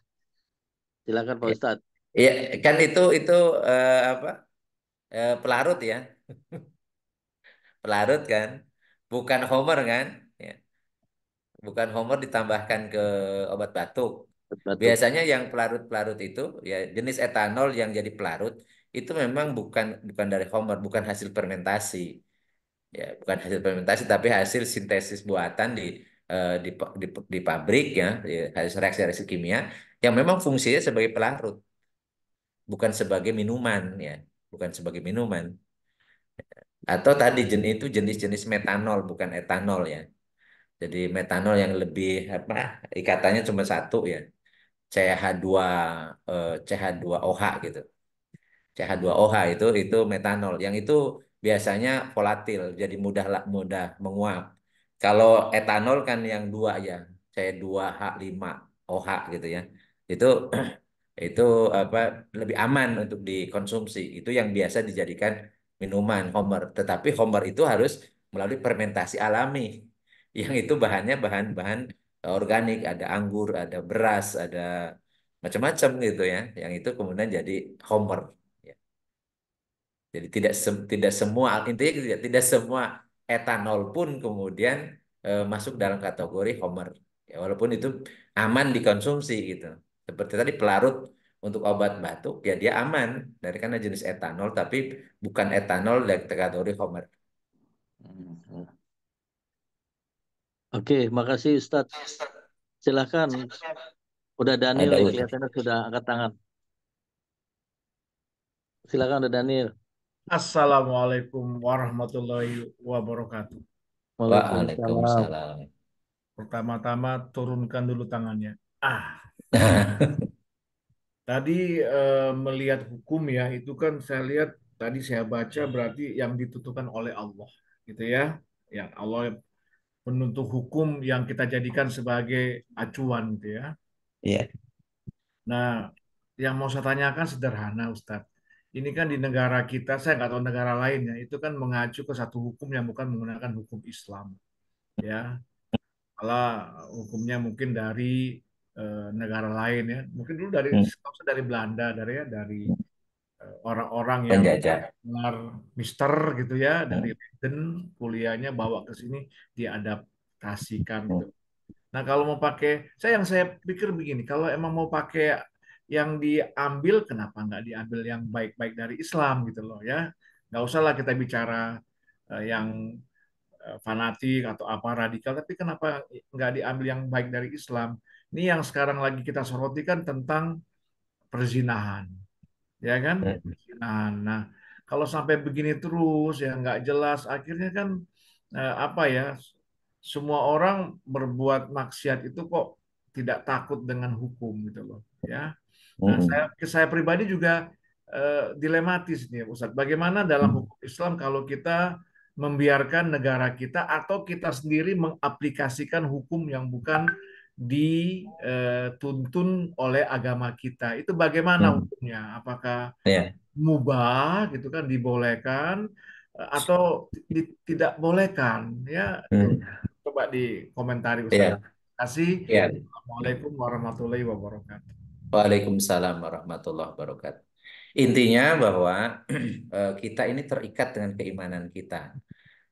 Silakan Pak Ya, Ustadz. ya, kan itu apa? Pelarut ya, pelarut kan, bukan homer kan? Ya, bukan homer ditambahkan ke obat batuk. Batuk. Biasanya yang pelarut-pelarut itu ya jenis etanol yang jadi pelarut itu memang bukan bukan dari homer, bukan hasil fermentasi. Ya, bukan hasil fermentasi tapi hasil sintesis buatan di pabrik ya, hasil reaksi-reaksi kimia yang memang fungsinya sebagai pelarut, bukan sebagai minuman ya, bukan sebagai minuman. Atau tadi itu jenis-jenis metanol bukan etanol ya. Jadi metanol yang lebih apa ikatannya cuma satu ya, CH2 CH2OH gitu. CH2OH itu metanol. Yang itu biasanya volatil, jadi mudah menguap. Kalau etanol kan yang dua ya, C2H5OH gitu ya. Itu itu apa lebih aman untuk dikonsumsi. Itu yang biasa dijadikan minuman homer. Tetapi homer itu harus melalui fermentasi alami yang itu bahannya bahan-bahan organik, ada anggur, ada beras, ada macam-macam gitu ya, yang itu kemudian jadi homer. Ya. Jadi tidak semua intinya tidak semua etanol pun kemudian masuk dalam kategori homer. Ya, walaupun itu aman dikonsumsi gitu. Seperti tadi pelarut untuk obat batuk ya dia aman dari karena jenis etanol tapi bukan etanol dari kategori homer. Hmm. Oke, makasih Ustadz. Silakan. Udah Daniel Ada nih Ustaz. kelihatannya sudah angkat tangan. Silakan udah Daniel. Assalamualaikum warahmatullahi wabarakatuh. Waalaikumsalam. Waalaikumsalam. Pertama-tama turunkan dulu tangannya. Tadi melihat hukum ya, itu kan saya lihat tadi saya baca berarti yang ditentukan oleh Allah, gitu ya. Yang Allah menuntut hukum yang kita jadikan sebagai acuan, gitu ya. Iya. Nah, yang mau saya tanyakan sederhana, Ustadz. Ini kan di negara kita, saya nggak tahu negara lainnya, itu kan mengacu ke satu hukum yang bukan menggunakan hukum Islam, ya. Malah hukumnya mungkin dari negara lain ya. Mungkin dulu dari Hmm. nggak usah dari Belanda, dari orang-orang yang Penjajah. gelar Mister gitu ya, dari Hmm. Leiden kuliahnya bawa ke sini diadaptasikan Hmm. gitu. Nah, kalau mau pakai, yang saya pikir begini, kalau emang mau pakai yang diambil, kenapa nggak diambil yang baik-baik dari Islam gitu loh ya? Nggak usahlah kita bicara yang fanatik atau apa radikal, tapi kenapa nggak diambil yang baik dari Islam? Ini yang sekarang lagi kita soroti kan tentang perzinahan, ya kan? Hmm. Perzinahan. Nah, kalau sampai begini terus ya nggak jelas, akhirnya kan apa ya? Semua orang berbuat maksiat itu kok tidak takut dengan hukum gitu loh, ya. Nah, Hmm. saya pribadi juga dilematis nih, Ustadz. Bagaimana dalam Hmm. hukum Islam kalau kita membiarkan negara kita atau kita sendiri mengaplikasikan hukum yang bukan dituntun oleh agama kita? Itu bagaimana Hmm. hukumnya? Apakah Iya. mubah gitu kan, dibolehkan atau tidak bolehkan? Ya, itu Hmm. coba dikomentari, Ustadz. Iya. Terima kasih. Iya. Assalamualaikum warahmatullahi wabarakatuh. Waalaikumsalam warahmatullahi wabarakatuh. Intinya bahwa kita ini terikat dengan keimanan kita.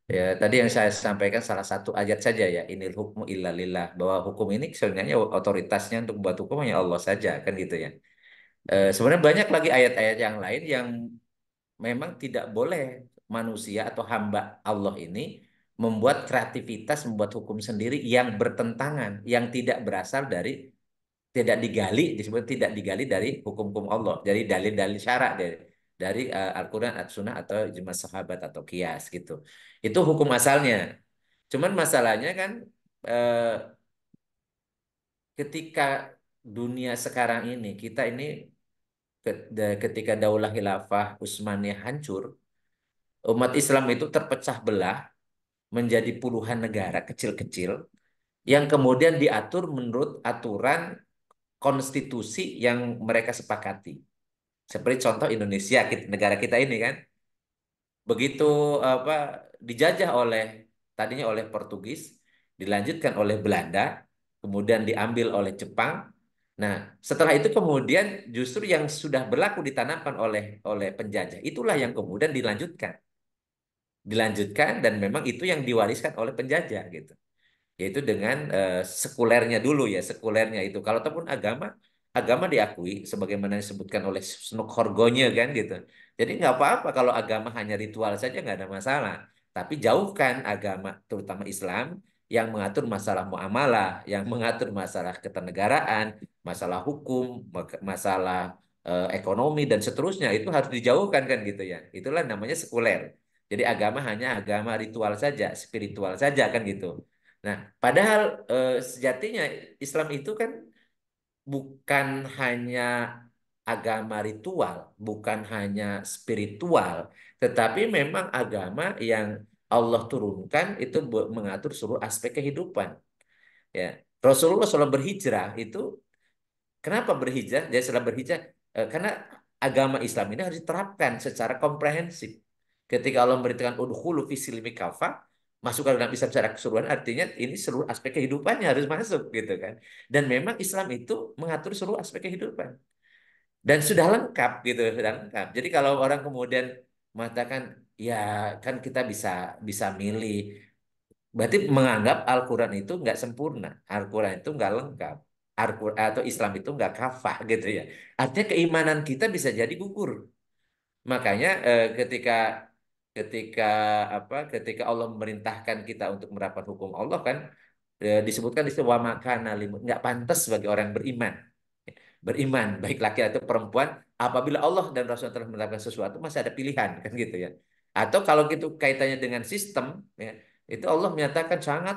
Ya, tadi yang saya sampaikan salah satu ayat saja ya, inil hukmu illa lillah, bahwa hukum ini sebenarnya otoritasnya untuk membuat hukum hanya Allah saja kan gitu ya. Sebenarnya banyak lagi ayat-ayat yang lain yang memang tidak boleh manusia atau hamba Allah ini membuat kreativitas, membuat hukum sendiri yang bertentangan, yang tidak berasal dari tidak digali disebut tidak digali dari hukum-hukum Allah, dari dalil-dalil syarak dari Al-Qur'an, As-Sunnah atau ijma sahabat atau kias gitu. Itu hukum asalnya. Cuman masalahnya kan eh, ketika dunia sekarang ini kita ini ketika Daulah Khilafah Utsmaniyah hancur, umat Islam itu terpecah belah menjadi puluhan negara kecil-kecil yang kemudian diatur menurut aturan konstitusi yang mereka sepakati. Seperti contoh Indonesia, negara kita ini kan, begitu apa dijajah oleh tadinya oleh Portugis, dilanjutkan oleh Belanda, kemudian diambil oleh Jepang. Nah, setelah itu kemudian justru yang sudah berlaku ditanamkan oleh penjajah itulah yang kemudian dilanjutkan dan memang itu yang diwariskan oleh penjajah gitu, yaitu dengan sekulernya dulu ya, sekulernya itu kalau ataupun agama diakui sebagaimana disebutkan oleh Snook Horgonya kan gitu. Jadi nggak apa-apa kalau agama hanya ritual saja nggak ada masalah, tapi jauhkan agama terutama Islam yang mengatur masalah muamalah, yang mengatur masalah ketenegaraan, masalah hukum, masalah ekonomi dan seterusnya itu harus dijauhkan kan gitu ya, itulah namanya sekuler. Jadi agama hanya agama ritual saja, spiritual saja kan gitu. Nah, padahal sejatinya Islam itu kan bukan hanya agama ritual, bukan hanya spiritual, tetapi memang agama yang Allah turunkan itu mengatur seluruh aspek kehidupan. Ya, Rasulullah SAW berhijrah itu kenapa berhijrah? Jadi setelah berhijrah, karena agama Islam ini harus diterapkan secara komprehensif. Ketika Allah memberitakan udhulu fi silmi kafah, masuk ke dalam Islam secara keseluruhan artinya ini seluruh aspek kehidupannya harus masuk gitu kan. Dan memang Islam itu mengatur seluruh aspek kehidupan dan sudah lengkap gitu, sudah lengkap. Jadi kalau orang kemudian mengatakan ya kan kita bisa bisa milih, berarti menganggap Al-Quran itu nggak sempurna, Al-Quran itu nggak lengkap, Al-Quran atau Islam itu nggak kafah gitu ya. Artinya keimanan kita bisa jadi gugur. Makanya ketika ketika ketika Allah memerintahkan kita untuk menerapkan hukum Allah kan disebutkan di situ wa makana nggak pantas bagi orang beriman baik laki atau perempuan apabila Allah dan Rasul telah menetapkan sesuatu masih ada pilihan kan gitu ya. Atau kalau gitu kaitannya dengan sistem ya, itu Allah menyatakan sangat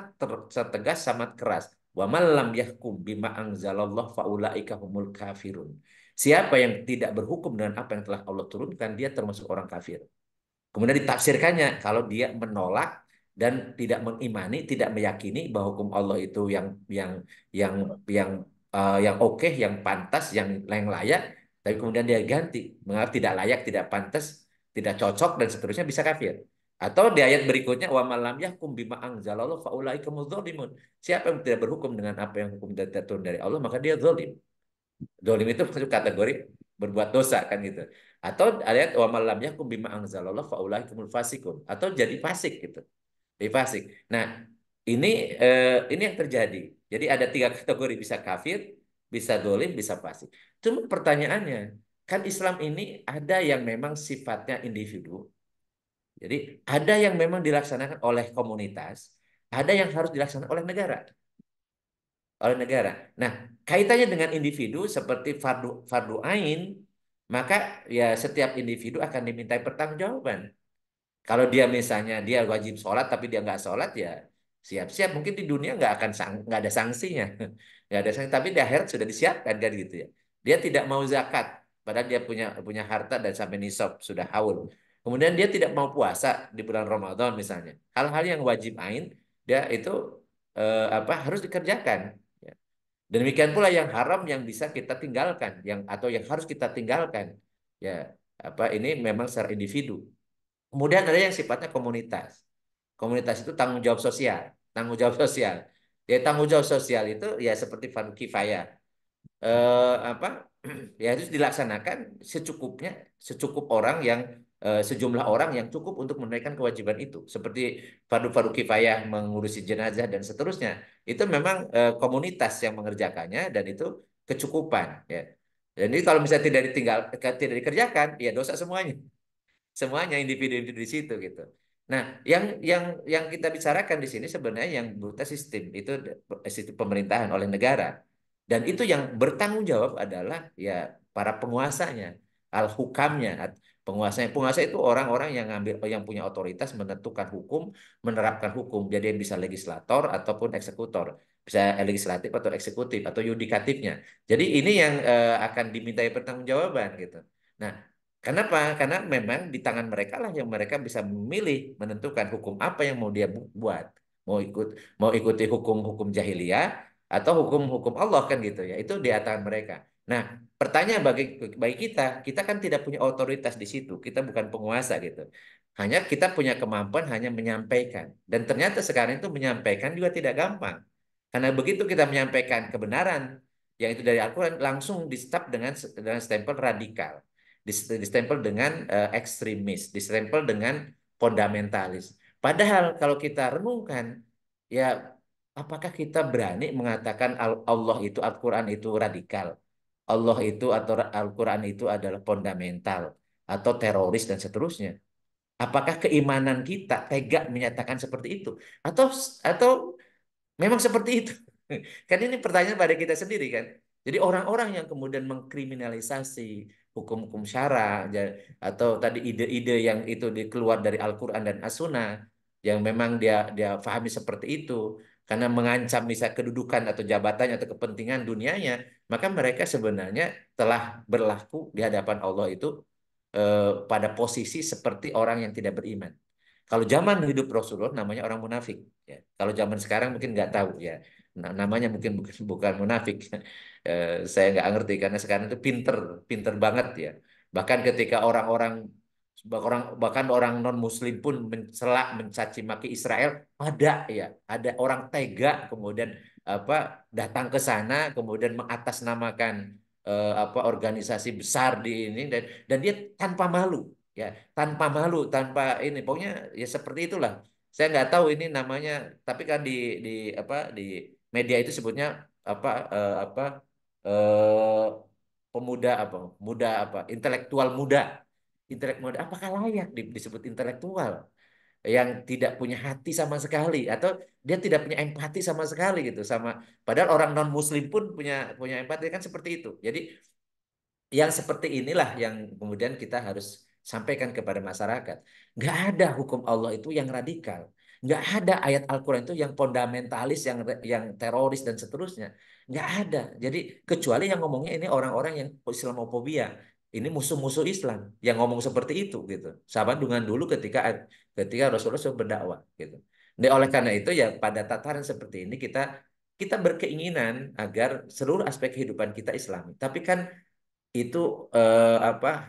tegas sangat keras. Wa man lam yahkum bima anzalallah faulaika humul kafirun. Siapa yang tidak berhukum dengan apa yang telah Allah turunkan, dia termasuk orang kafir. Kemudian ditafsirkannya kalau dia menolak dan tidak mengimani, tidak meyakini bahwa hukum Allah itu yang yang yang oke, yang pantas, yang layak, tapi kemudian dia ganti, menganggap tidak layak, tidak pantas, tidak cocok dan seterusnya bisa kafir. Atau di ayat berikutnya wa malam yahkum bima anzalallahu faulaika mudzalimun. Siapa yang tidak berhukum dengan apa yang hukum tidak turun dari Allah, maka dia zalim. Zalim itu masuk kategori berbuat dosa kan gitu. Atau ayat wa malam yahkum bima anzalallahu faulaikumul fasikun atau jadi fasik gitu. Jadi fasik. Nah, ini ini yang terjadi. Jadi ada tiga kategori bisa kafir, bisa zalim, bisa fasik. Cuma pertanyaannya, kan Islam ini ada yang memang sifatnya individu. Jadi ada yang memang dilaksanakan oleh komunitas, ada yang harus dilaksanakan oleh negara. Nah, kaitannya dengan individu seperti fardu fardu ain, maka ya setiap individu akan dimintai pertanggungjawaban. Kalau dia misalnya dia wajib sholat tapi dia nggak sholat ya siap-siap mungkin di dunia nggak ada sanksinya, nggak ada sanksi tapi di akhirat sudah disiapkan kan gitu ya. Dia tidak mau zakat padahal dia punya punya harta dan sampai nisab sudah haul. Kemudian dia tidak mau puasa di bulan Ramadan misalnya. Hal-hal yang wajib ain dia itu harus dikerjakan. Ya. Demikian pula yang haram yang bisa kita tinggalkan, yang atau yang harus kita tinggalkan. Ya, ini memang secara individu. Kemudian ada yang sifatnya komunitas. Komunitas itu tanggung jawab sosial, tanggung jawab sosial. Ya tanggung jawab sosial itu ya seperti fardu kifayah. Eh, apa ya harus dilaksanakan secukupnya, secukup orang yang sejumlah orang yang cukup untuk menunaikan kewajiban itu. Seperti fardu-fardu kifayah mengurusi jenazah dan seterusnya. Itu memang komunitas yang mengerjakannya dan itu kecukupan ya. Jadi kalau misalnya tidak dikerjakan, ya dosa semuanya individu-individu di situ gitu. Nah, yang kita bicarakan di sini sebenarnya yang berupa sistem itu sistem pemerintahan oleh negara dan itu yang bertanggung jawab adalah ya para penguasanya, al-hukamnya, penguasa itu orang-orang yang ngambil yang punya otoritas menentukan hukum, menerapkan hukum. Jadi yang bisa legislator ataupun eksekutor, bisa legislatif atau eksekutif atau yudikatifnya. Jadi ini yang akan dimintai pertanggungjawaban gitu. Nah, kenapa? Karena memang di tangan mereka lah yang mereka bisa memilih menentukan hukum apa yang mau dia buat. Mau ikut mau ikuti hukum-hukum jahiliyah atau hukum-hukum Allah kan gitu ya. Itu di tangan mereka. Nah, pertanyaan bagi kita kan tidak punya otoritas di situ. Kita bukan penguasa gitu. Hanya kita punya kemampuan hanya menyampaikan. Dan ternyata sekarang itu menyampaikan juga tidak gampang. Karena begitu kita menyampaikan kebenaran yang itu dari Al-Quran langsung dengan stempel radikal distempel dengan ekstremis, distempel dengan fundamentalis. Padahal kalau kita renungkan, ya apakah kita berani mengatakan Allah itu Al-Quran itu radikal, Allah itu atau Al-Quran itu adalah fundamental atau teroris dan seterusnya? Apakah keimanan kita tega menyatakan seperti itu, atau atau memang seperti itu? Kan ini pertanyaan pada kita sendiri kan. Jadi orang-orang yang kemudian mengkriminalisasi hukum-hukum syara atau tadi ide-ide yang itu keluar dari Al-Quran dan As-Sunnah yang memang dia dia pahami seperti itu karena mengancam misal kedudukan atau jabatannya atau kepentingan dunianya, maka mereka sebenarnya telah berlaku di hadapan Allah itu pada posisi seperti orang yang tidak beriman. Kalau zaman hidup Rasulullah namanya orang munafik. Ya. Kalau zaman sekarang mungkin nggak tahu ya. Namanya mungkin bukan munafik. Saya nggak ngerti karena sekarang itu pinter banget ya. Bahkan ketika orang-orang Bahkan orang non Muslim pun mencela mencaci maki Israel, ada orang tega kemudian apa datang ke sana kemudian mengatasnamakan organisasi besar di ini, dan dia tanpa malu, ya, tanpa malu, tanpa ini, pokoknya ya seperti itulah. Saya nggak tahu ini namanya, tapi kan di di media itu sebutnya apa apa eh, pemuda apa muda apa intelektual muda. Intelektual apakah layak disebut intelektual yang tidak punya hati sama sekali, atau dia tidak punya empati sama sekali gitu, sama padahal orang non muslim pun punya punya empati kan, seperti itu. Jadi yang seperti inilah yang kemudian kita harus sampaikan kepada masyarakat. Nggak ada hukum Allah itu yang radikal. Nggak ada ayat Al-Quran itu yang fundamentalis, yang teroris dan seterusnya. Nggak ada. Jadi kecuali yang ngomongnya ini orang-orang yang Islamophobia. Ini musuh-musuh Islam yang ngomong seperti itu gitu. Sama dengan dulu ketika ketika Rasulullah SAW berdakwah gitu. Nah, oleh karena itu ya pada tataran seperti ini kita kita berkeinginan agar seluruh aspek kehidupan kita Islami. Tapi kan itu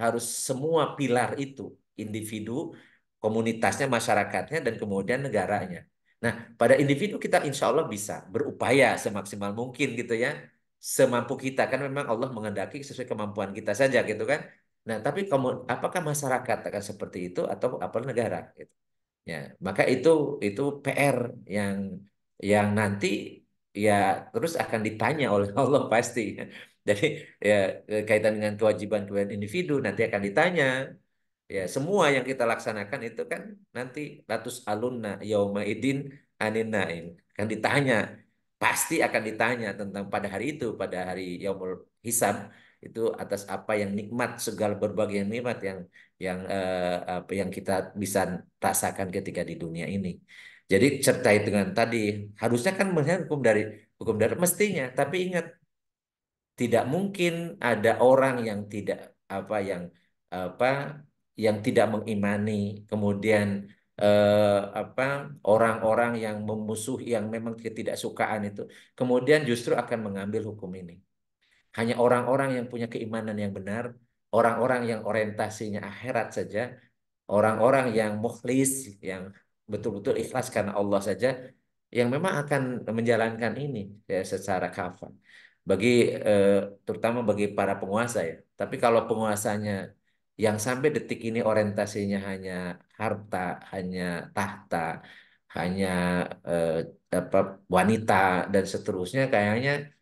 harus semua pilar itu, individu, komunitasnya, masyarakatnya, dan kemudian negaranya. Nah, pada individu kita insya Allah bisa berupaya semaksimal mungkin gitu ya, semampu kita, kan memang Allah menghendaki sesuai kemampuan kita saja gitu kan. Nah, tapi kamu apakah masyarakat akan seperti itu atau apa negara gitu. Ya, maka itu PR yang nanti ya terus akan ditanya oleh Allah pasti. Jadi ya kaitan dengan kewajiban-kewajiban individu nanti akan ditanya. Ya, semua yang kita laksanakan itu kan nanti latus alunna yauma idin anin naim. Kan ditanya, pasti akan ditanya tentang pada hari itu, pada hari yaumul hisab itu atas apa yang nikmat, segala berbagai nikmat apa yang kita bisa rasakan ketika di dunia ini. Jadi sertai dengan tadi harusnya kan melihat hukum dari mestinya, tapi ingat tidak mungkin ada orang yang tidak apa yang tidak mengimani, kemudian apa orang-orang yang memusuhi, yang memang ketidaksukaan itu kemudian justru akan mengambil hukum ini. Hanya orang-orang yang punya keimanan yang benar, orang-orang yang orientasinya akhirat saja, orang-orang yang mukhlis, yang betul-betul ikhlas karena Allah saja, yang memang akan menjalankan ini ya, secara kafah. Bagi eh, terutama bagi para penguasa ya. Tapi kalau penguasanya yang sampai detik ini orientasinya hanya harta, hanya tahta, hanya eh, apa wanita dan seterusnya, kayaknya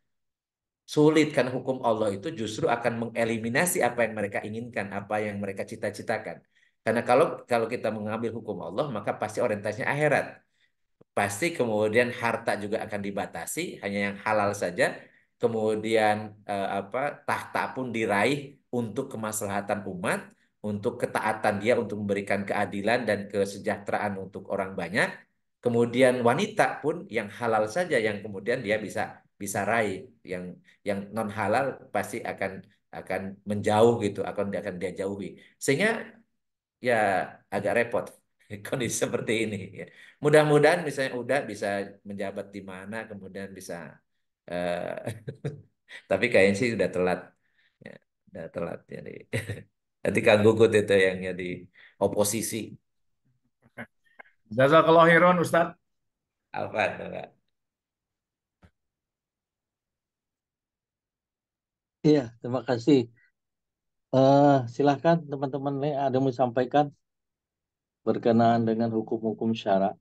sulit, karena hukum Allah itu justru akan mengeliminasi apa yang mereka inginkan, apa yang mereka cita-citakan. Karena kalau kalau kita mengambil hukum Allah, maka pasti orientasinya akhirat. Pasti kemudian harta juga akan dibatasi, hanya yang halal saja. Kemudian tahta pun diraih untuk kemaslahatan umat, untuk ketaatan dia, untuk memberikan keadilan dan kesejahteraan untuk orang banyak. Kemudian wanita pun yang halal saja yang kemudian dia bisa bisa raih, yang non halal pasti akan menjauh gitu, akan dia jauhi. Sehingga ya agak repot kondisi seperti ini ya. Mudah-mudahan misalnya udah bisa menjabat di mana kemudian bisa eh, tapi kayaknya sih udah telat ya, udah telat jadi nanti Kang Gugut itu yang jadi oposisi Jazakallah khairan Ustadz. apa tuh, Kak? Iya, terima kasih. Silahkan teman-teman nih ada yang mau sampaikan berkenaan dengan hukum-hukum syara.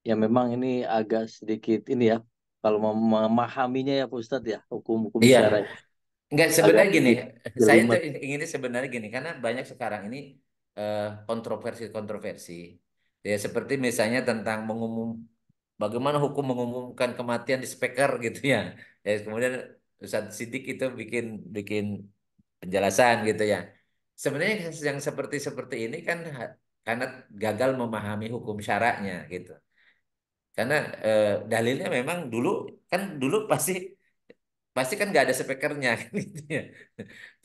Ya memang ini agak sedikit ini ya, kalau memahaminya ya Pak Ustadz ya, hukum-hukum Iya, syara enggak agak sebenarnya gini, sedikit saya tuh jelimet. inginnya sebenarnya gini, karena banyak sekarang ini kontroversi-kontroversi. Ya seperti misalnya tentang bagaimana hukum mengumumkan kematian di speaker gitu ya. Ya kemudian Ustadz Siddiq itu bikin bikin penjelasan gitu ya. Sebenarnya yang seperti seperti ini kan karena gagal memahami hukum syaraknya gitu. Karena dalilnya memang dulu pasti pasti kan nggak ada speakernya kan gitu ya.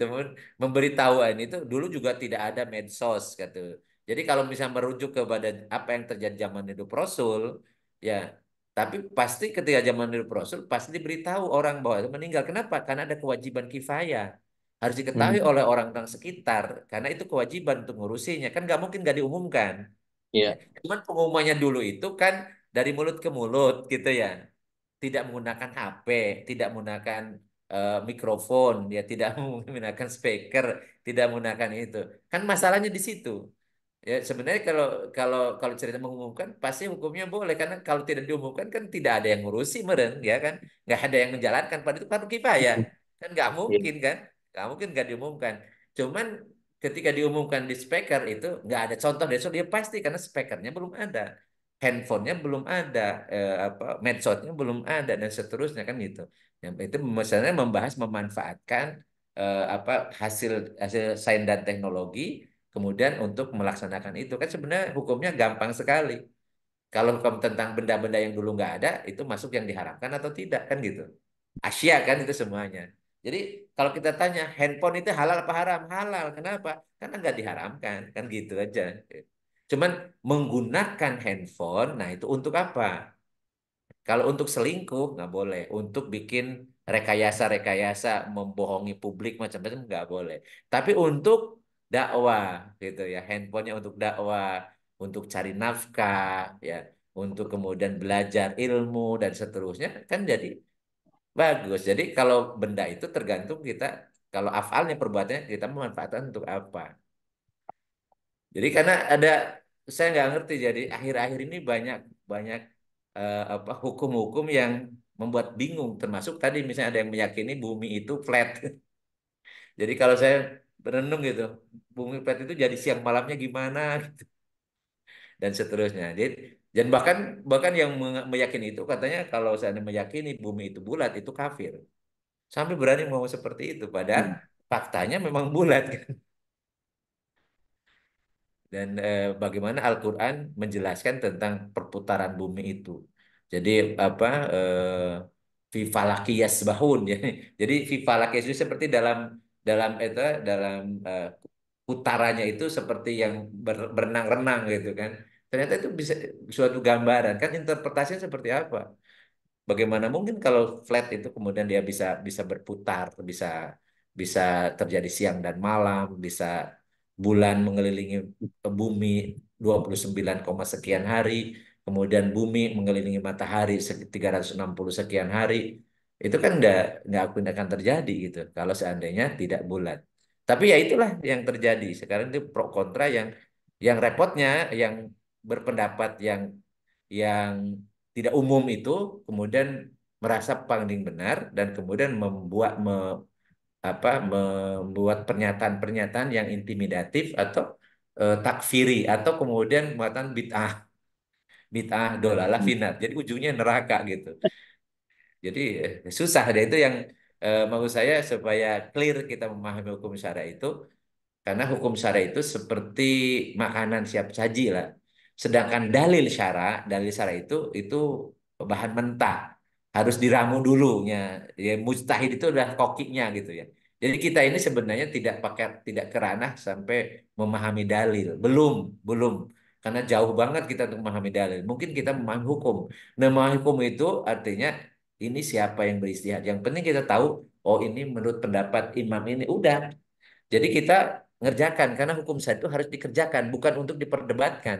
Cuman pemberitahuan itu dulu juga tidak ada medsos gitu. Jadi kalau misalnya merujuk kepada apa yang terjadi zaman hidup Rasul, ya, tapi pasti ketika zaman hidup Rasul pasti diberitahu orang bahwa itu meninggal. Kenapa? Karena ada kewajiban kifayah. harus diketahui oleh orang-orang sekitar karena itu kewajiban untuk ngurusinya kan nggak mungkin nggak diumumkan ya. Iya. Cuman pengumumannya dulu itu kan dari mulut ke mulut gitu ya, tidak menggunakan HP, tidak menggunakan mikrofon, ya tidak menggunakan speaker, tidak menggunakan itu. Kan masalahnya di situ. Ya sebenarnya kalau kalau kalau cerita mengumumkan pasti hukumnya boleh karena kalau tidak diumumkan kan tidak ada yang ngurusi meren ya kan, nggak ada yang menjalankan pada itu fardu kifayah kan nggak Iya. mungkin kan, nggak mungkin nggak diumumkan. Cuman ketika diumumkan di speaker itu nggak ada contoh dari dia pasti karena speakernya belum ada, handphonenya belum ada, apa medsosnya belum ada dan seterusnya kan gitu. Yang itu misalnya membahas memanfaatkan apa hasil hasil sains dan teknologi kemudian untuk melaksanakan itu kan sebenarnya hukumnya gampang sekali. Kalau hukum tentang benda-benda yang dulu nggak ada itu masuk yang diharapkan atau tidak kan gitu. Asia kan itu semuanya. Jadi kalau kita tanya handphone itu halal apa haram? Halal. Kenapa? Karena nggak diharamkan kan gitu aja. Cuman menggunakan handphone, nah itu untuk apa? Kalau untuk selingkuh nggak boleh, untuk bikin rekayasa-rekayasa membohongi publik macam-macam nggak boleh. Tapi untuk dakwah gitu ya, handphonenya untuk dakwah, untuk cari nafkah ya, untuk kemudian belajar ilmu dan seterusnya kan jadi bagus. Jadi kalau benda itu tergantung kita, kalau afalnya perbuatannya kita memanfaatkan untuk apa. Jadi karena ada saya nggak ngerti. Jadi akhir-akhir ini banyak banyak apa hukum-hukum yang membuat bingung. Termasuk tadi misalnya ada yang meyakini bumi itu flat. Jadi kalau saya berenung gitu, bumi flat itu jadi siang malamnya gimana gitu, dan seterusnya. Jadi, dan bahkan bahkan yang meyakini itu katanya kalau saya meyakini bumi itu bulat itu kafir. Sampai berani mau seperti itu. Padahal Hmm. faktanya memang bulat. Dan bagaimana Al-Quran menjelaskan tentang perputaran bumi itu. Jadi apa fi falaki yasbahun ya. Jadi fi falaki itu seperti dalam dalam itu dalam putarannya itu seperti yang berenang-renang gitu kan. Ternyata itu bisa suatu gambaran kan interpretasinya seperti apa? Bagaimana mungkin kalau flat itu kemudian dia bisa bisa berputar, bisa bisa terjadi siang dan malam, bisa bulan mengelilingi bumi 29, sekian hari, kemudian bumi mengelilingi matahari 360 sekian hari. Itu kan nggak akan terjadi gitu kalau seandainya tidak bulat. Tapi ya itulah yang terjadi. Sekarang itu pro kontra yang repotnya yang berpendapat yang tidak umum itu kemudian merasa paling benar dan kemudian membuat pernyataan-pernyataan yang intimidatif atau takfiri atau kemudian muatan bid'ah bid'ah dolalah Hmm. finat. Jadi ujungnya neraka gitu. Jadi susah deh itu yang maksud saya supaya clear kita memahami hukum syara itu karena hukum syara itu seperti makanan siap saji lah. Sedangkan dalil syara itu bahan mentah. Harus diramu dulunya. Ya mustahil itu udah kokinya gitu ya. Jadi kita ini sebenarnya tidak keranah sampai memahami dalil. Belum, belum. Karena jauh banget kita untuk memahami dalil. Mungkin kita memahami hukum. Nah, memahami hukum itu artinya ini siapa yang beristihad. Yang penting kita tahu, oh ini menurut pendapat imam ini. Udah, jadi kita ngerjakan karena hukum syariat itu harus dikerjakan, bukan untuk diperdebatkan.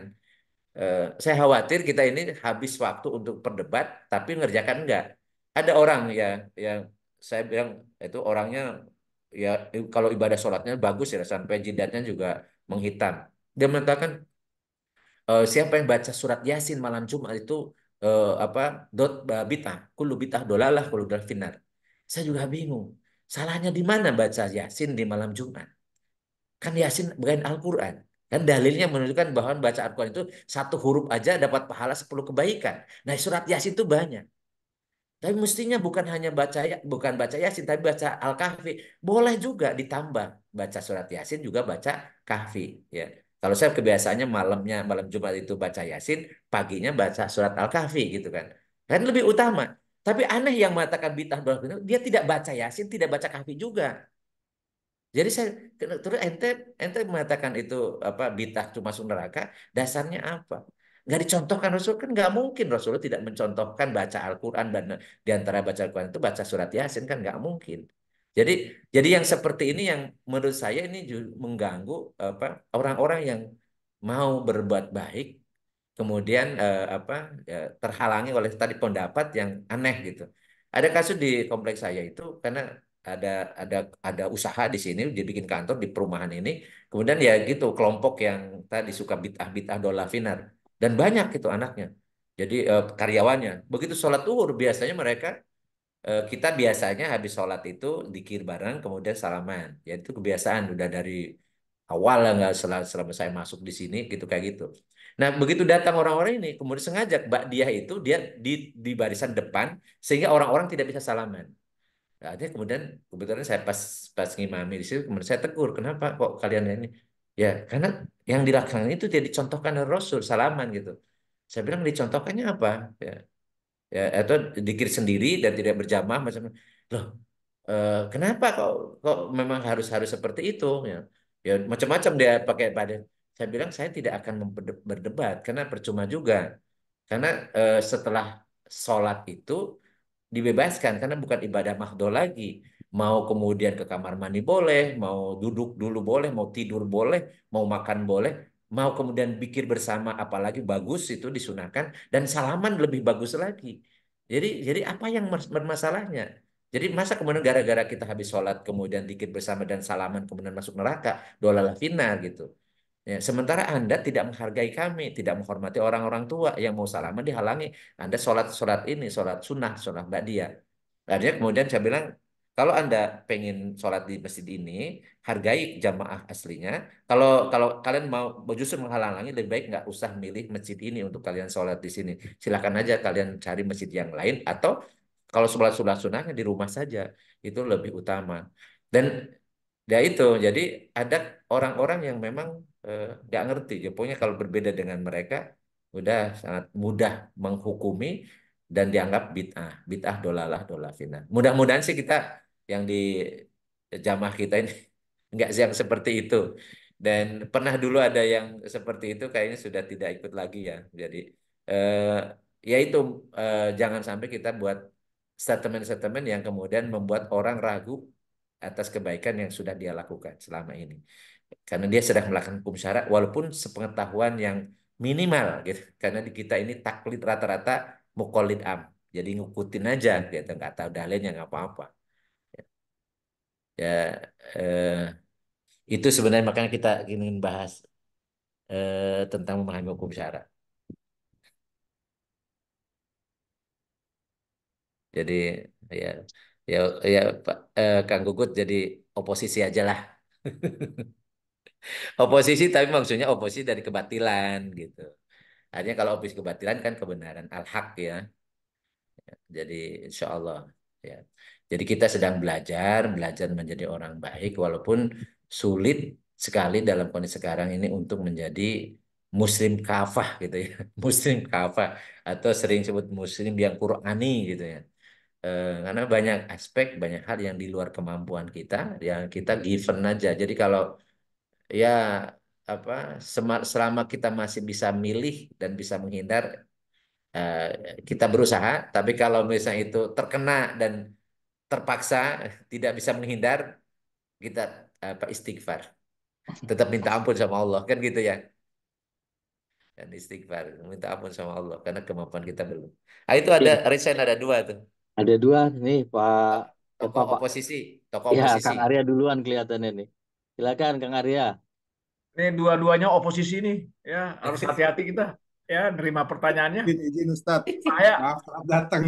Saya khawatir kita ini habis waktu untuk berdebat, tapi ngerjakan enggak. Ada orang ya yang saya bilang itu orangnya ya kalau ibadah sholatnya bagus ya sampai jidatnya juga menghitam. Dia mengatakan siapa yang baca surat Yasin malam Jumat itu apa bid'ah, kullu bid'ah dolalah, kullu dolalah finnar. Saya juga bingung. Salahnya di mana baca Yasin di malam Jumat? Kan Yasin bukan Al-Quran. Kan dalilnya menunjukkan bahwa baca Al-Quran itu satu huruf aja dapat pahala 10 kebaikan. Nah surat Yasin itu banyak. Tapi mestinya bukan hanya bukan baca Yasin, tapi baca Al-Kahfi. Boleh juga ditambah. Baca surat Yasin juga baca Kahfi. Ya. Kalau saya kebiasaannya malam Jumat itu baca Yasin, paginya baca surat Al-Kahfi gitu kan. Kan lebih utama. Tapi aneh yang mengatakan bid'ah dolar dia tidak baca Yasin, tidak baca Kahfi juga. Jadi saya terus ente mengatakan itu apa bid'ah itu masuk neraka, dasarnya apa? Nggak dicontohkan Rasul kan nggak mungkin Rasulullah tidak mencontohkan baca Al-Quran dan di antara baca Al-Quran itu baca surat Yasin kan nggak mungkin. Jadi jadi yang seperti ini yang menurut saya ini mengganggu apa orang-orang yang mau berbuat baik kemudian terhalangi oleh tadi pendapat yang aneh gitu. Ada kasus di kompleks saya itu karena ada ada ada usaha di sini dibikin kantor di perumahan ini, kemudian ya gitu kelompok yang tadi suka bid'ah-bid'ah dolafinar dan banyak itu anaknya. Jadi karyawannya begitu sholat zuhur biasanya mereka kita biasanya habis sholat itu dikir bareng kemudian salaman. Ya itu kebiasaan udah dari awal lah nggak selama saya masuk di sini gitu kayak gitu. Nah begitu datang orang-orang ini kemudian sengaja Mbak dia itu dia di barisan depan sehingga orang-orang tidak bisa salaman. Nah, dia kemudian kebetulan saya pas ngimami di situ kemudian saya tegur kenapa kok kalian ini? Ya karena yang dilakukan itu tidak dicontohkan oleh Rasul salaman gitu. Saya bilang dicontohkannya apa? Ya, ya atau dikir sendiri dan tidak berjamaah macam loh kenapa kok memang harus harus seperti itu ya ya macam-macam dia pakai pada saya bilang saya tidak akan berdebat karena percuma juga karena setelah sholat itu dibebaskan karena bukan ibadah mahdoh lagi. Mau kemudian ke kamar mandi boleh, mau duduk dulu boleh, mau tidur boleh, mau makan boleh, mau kemudian pikir bersama apalagi bagus itu disunahkan dan salaman lebih bagus lagi. Jadi apa yang bermasalahnya? Jadi masa kemudian gara-gara kita habis sholat kemudian dikir bersama dan salaman kemudian masuk neraka, dolalah finnar gitu. Ya, sementara Anda tidak menghargai kami, tidak menghormati orang-orang tua yang mau salaman dihalangi. Anda sholat ini, sholat sunnah, sholat ba'diyah. Akhirnya kemudian saya bilang, kalau Anda pengen sholat di masjid ini, hargai jamaah aslinya. Kalau kalau kalian mau justru menghalangi, lebih baik nggak usah milih masjid ini untuk kalian sholat di sini. Silakan aja kalian cari masjid yang lain atau kalau sholat sunnahnya di rumah saja itu lebih utama. Dan ya itu, jadi ada orang-orang yang memang nggak ngerti. Ya, pokoknya kalau berbeda dengan mereka, udah sangat mudah menghukumi dan dianggap bid'ah, bid'ah dolalah dolafina. Mudah-mudahan sih kita yang di jamaah kita ini nggak yang seperti itu. Dan pernah dulu ada yang seperti itu, kayaknya sudah tidak ikut lagi ya. Jadi eh, ya itu jangan sampai kita buat statement-statement yang kemudian membuat orang ragu atas kebaikan yang sudah dia lakukan selama ini. Karena dia sedang melakukan hukum syarak walaupun sepengetahuan yang minimal gitu. Karena di kita ini taklid rata-rata muqallid am. Jadi ngikutin aja gitu, nggak tahu dalilnya nggak apa-apa. Ya itu sebenarnya makanya kita ingin bahas tentang memahami hukum syarak. Jadi ya ya ya Pak Kang Gugut jadi oposisi aja lah. Oposisi tapi maksudnya oposisi dari kebatilan gitu. Artinya kalau oposisi kebatilan kan kebenaran al-haq ya. Jadi insya Allah ya. Jadi kita sedang belajar menjadi orang baik walaupun sulit sekali dalam kondisi sekarang ini untuk menjadi muslim kafah gitu ya. Muslim kafah atau sering sebut muslim yang Qur'ani gitu ya. Karena banyak aspek, banyak hal yang di luar kemampuan kita yang kita given aja. Jadi kalau ya apa selama kita masih bisa milih dan bisa menghindar eh, kita berusaha tapi kalau misalnya itu terkena dan terpaksa tidak bisa menghindar kita istighfar tetap minta ampun sama Allah kan gitu ya dan istighfar minta ampun sama Allah karena kemampuan kita belum itu ada Iya, resign ada dua tuh ada dua nih Pak, tokoh Pak. oposisi tokoh Ya, oposisi Kang Arya duluan kelihatannya nih. Silakan Kang Arya. Ini dua-duanya oposisi nih, ya harus hati-hati kita ya nerima pertanyaannya. Izin Ustadz, Saya maaf telat datang.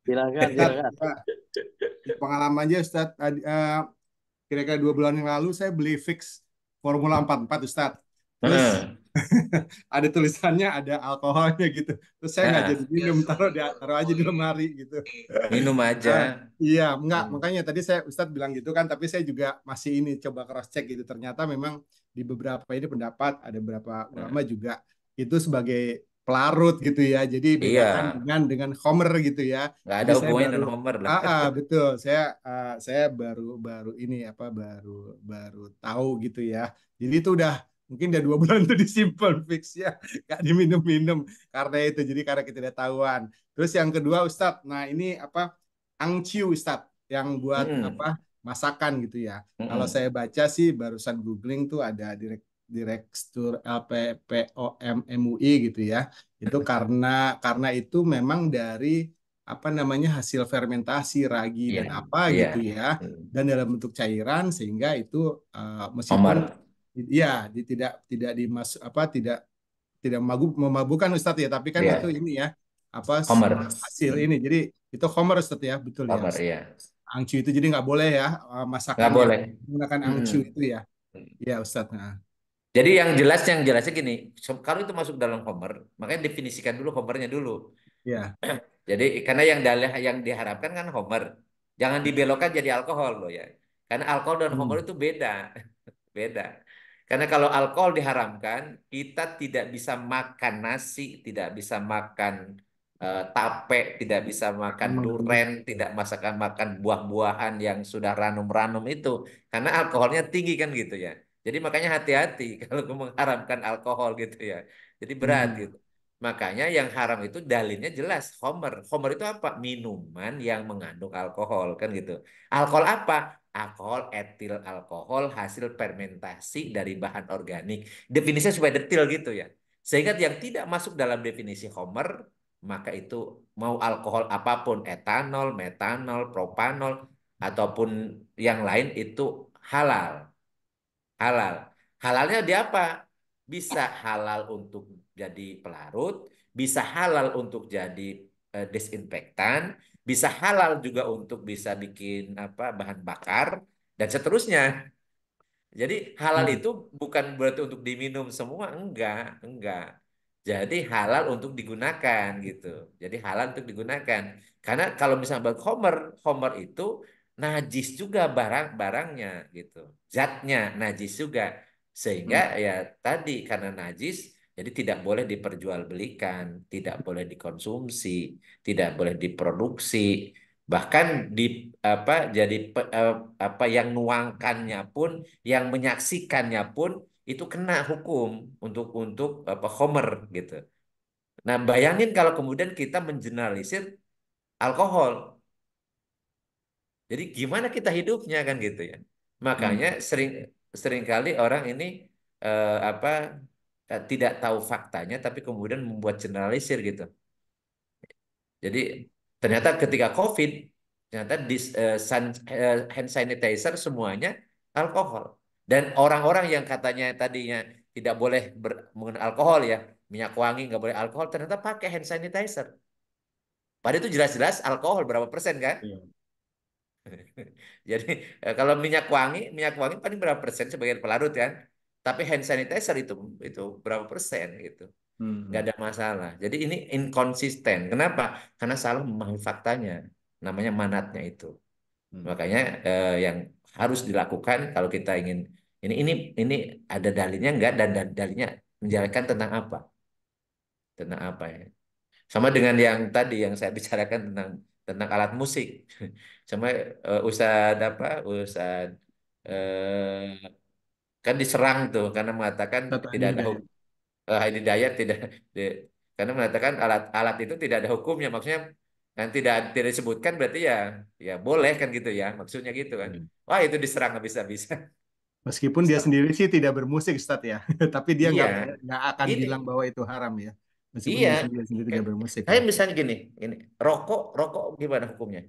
Silakan, Ustadz, silakan. pengalamannya Ustadz, kira-kira 2 bulan yang lalu saya beli fix Formula 44 Ustadz. Terus Heeh. ada tulisannya, ada alkoholnya gitu. Terus saya nggak jadi Heeh. minum, taruh aja di lemari gitu. Minum aja. Ah, iya, enggak. Hmm. Makanya tadi saya Ustadz bilang gitu kan, tapi saya juga masih ini coba cross check gitu. Ternyata memang di beberapa ini pendapat ada beberapa ulama Nah, juga itu sebagai pelarut gitu ya. Jadi iya, bedakan dengan Homer gitu ya. nggak ada Jadi saya hubungannya baru dengan Homer lah. betul. Saya baru baru ini apa baru baru tahu gitu ya. Jadi itu udah mungkin udah 2 bulan itu disimpan fix ya, nggak diminum-minum karena itu. Jadi karena ketidaktahuan. Terus yang kedua Ustadz, nah ini apa? Angciu Ustadz yang buat Hmm. apa masakan gitu ya. Kalau Mm-mm. saya baca sih barusan googling tuh ada Direktur LPPOM MUI gitu ya. Itu karena itu memang dari apa namanya hasil fermentasi ragi Iya, dan apa iya. gitu ya, Mm. dan dalam bentuk cairan sehingga itu meskipun Homer, ya tidak dimas apa tidak memabukkan Ustadz ya, tapi kan itu iya. ini ya apa Homer, hasil Mm. ini. Jadi itu Homer Ustadz ya, betul ya. Homer, iya. Angcu itu jadi nggak boleh ya Nggak masakan yang boleh. menggunakan angcu Mm-mm. itu ya. Ya Ustadz. Nah, Jadi yang jelasnya gini, kalau itu masuk dalam Homer, makanya definisikan dulu Homernya dulu. ya. Jadi karena yang diharapkan kan Homer, jangan dibelokkan jadi alkohol loh ya. Karena alkohol dan Homer Hmm. itu beda, beda. Karena kalau alkohol diharamkan, kita tidak bisa makan nasi, tidak bisa makan tape, tidak bisa makan Memang benar. duren, tidak masakan makan buah-buahan yang sudah ranum-ranum itu, karena alkoholnya tinggi kan gitu ya. Jadi makanya hati-hati kalau mengharamkan alkohol gitu ya. Jadi berat Hmm. gitu. Makanya yang haram itu dalilnya jelas, Homer. Homer itu apa? Minuman yang mengandung alkohol kan gitu. Alkohol apa? Alkohol etil alkohol hasil fermentasi dari bahan organik. Definisinya supaya detail gitu ya. Sehingga yang tidak masuk dalam definisi Homer, maka itu mau alkohol apapun, etanol, metanol, propanol, ataupun yang lain itu halal. Halal. Halalnya di apa? Bisa halal untuk jadi pelarut, bisa halal untuk jadi desinfektan, bisa halal juga untuk bisa bikin apa bahan bakar dan seterusnya. Jadi halal Hmm. itu bukan berarti untuk diminum semua, enggak. Jadi halal untuk digunakan gitu. Jadi halal untuk digunakan. Karena kalau misalnya bagi Homer, Homer itu najis juga barang-barangnya gitu. Zatnya najis juga. Sehingga Hmm. ya tadi karena najis, jadi tidak boleh diperjualbelikan, tidak boleh dikonsumsi, tidak boleh diproduksi. Bahkan di apa jadi apa yang nuangkannya pun yang menyaksikannya pun itu kena hukum untuk apa Homer gitu. Nah, bayangin kalau kemudian kita mengeneralisir alkohol. Jadi gimana kita hidupnya kan gitu ya. Makanya Hmm. seringkali orang ini apa tidak tahu faktanya tapi kemudian membuat generalisir gitu. Jadi ternyata ketika COVID, ternyata hand sanitizer semuanya alkohol. Dan orang-orang yang katanya tadinya tidak boleh menggunakan alkohol ya, minyak wangi nggak boleh alkohol, ternyata pakai hand sanitizer. Padahal itu jelas-jelas alkohol berapa persen kan? Iya. Jadi kalau minyak wangi paling berapa persen sebagai pelarut kan? Tapi hand sanitizer itu berapa persen gitu? Nggak Hmm. ada masalah. Jadi ini inkonsisten. Kenapa? Karena salah memahami faktanya. Namanya manatnya itu. Hmm. Makanya yang harus dilakukan kalau kita ingin ini ada dalilnya enggak dan dalilnya menjelaskan tentang apa? Tentang apa ya? Sama dengan yang tadi yang saya bicarakan tentang alat musik. Sama Ustadz apa? Ustadz kan diserang tuh karena mengatakan Kata tidak Adi ada Hidayat. Hidayat tidak karena mengatakan alat-alat itu tidak ada hukumnya maksudnya kan tidak disebutkan berarti ya boleh kan gitu ya maksudnya gitu kan Iya. wah itu diserang habis-habisan. Meskipun dia sendiri sih tidak bermusik, Ustadz ya, tapi dia Iya nggak akan ini bilang bahwa itu haram ya, meskipun iya dia sendiri tidak bermusik ya. kayak misalnya gini ini rokok rokok gimana hukumnya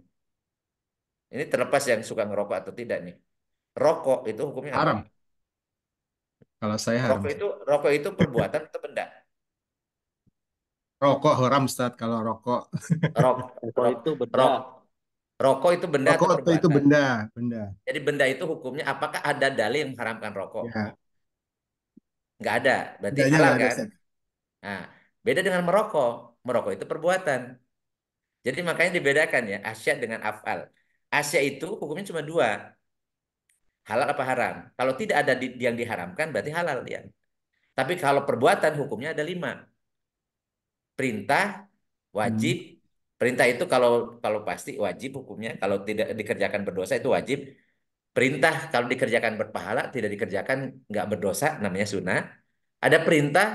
ini terlepas yang suka ngerokok atau tidak nih rokok itu hukumnya apa Haram. Kalau saya haram sih. rokok itu perbuatan atau benda Rokok haram, Ustadz. Kalau rokok, rok Rokok rok itu benda. rok rokok itu benda atau rokok itu perbuatan. benda, benda. Jadi benda itu hukumnya apakah ada dalil yang mengharamkan rokok? Ya, Nggak ada, berarti bedanya halal nggak ada, kan? Ustadz. Nah, beda dengan merokok. Merokok itu perbuatan. Jadi makanya dibedakan ya, asya dengan afal. Asya itu hukumnya cuma dua, halal apa haram. Kalau tidak ada yang diharamkan berarti halal ya. Tapi kalau perbuatan hukumnya ada lima. Perintah, Hmm. wajib. Perintah itu kalau kalau pasti wajib hukumnya. Kalau tidak dikerjakan berdosa itu wajib. Perintah kalau dikerjakan berpahala, tidak dikerjakan nggak berdosa, namanya sunnah. Ada perintah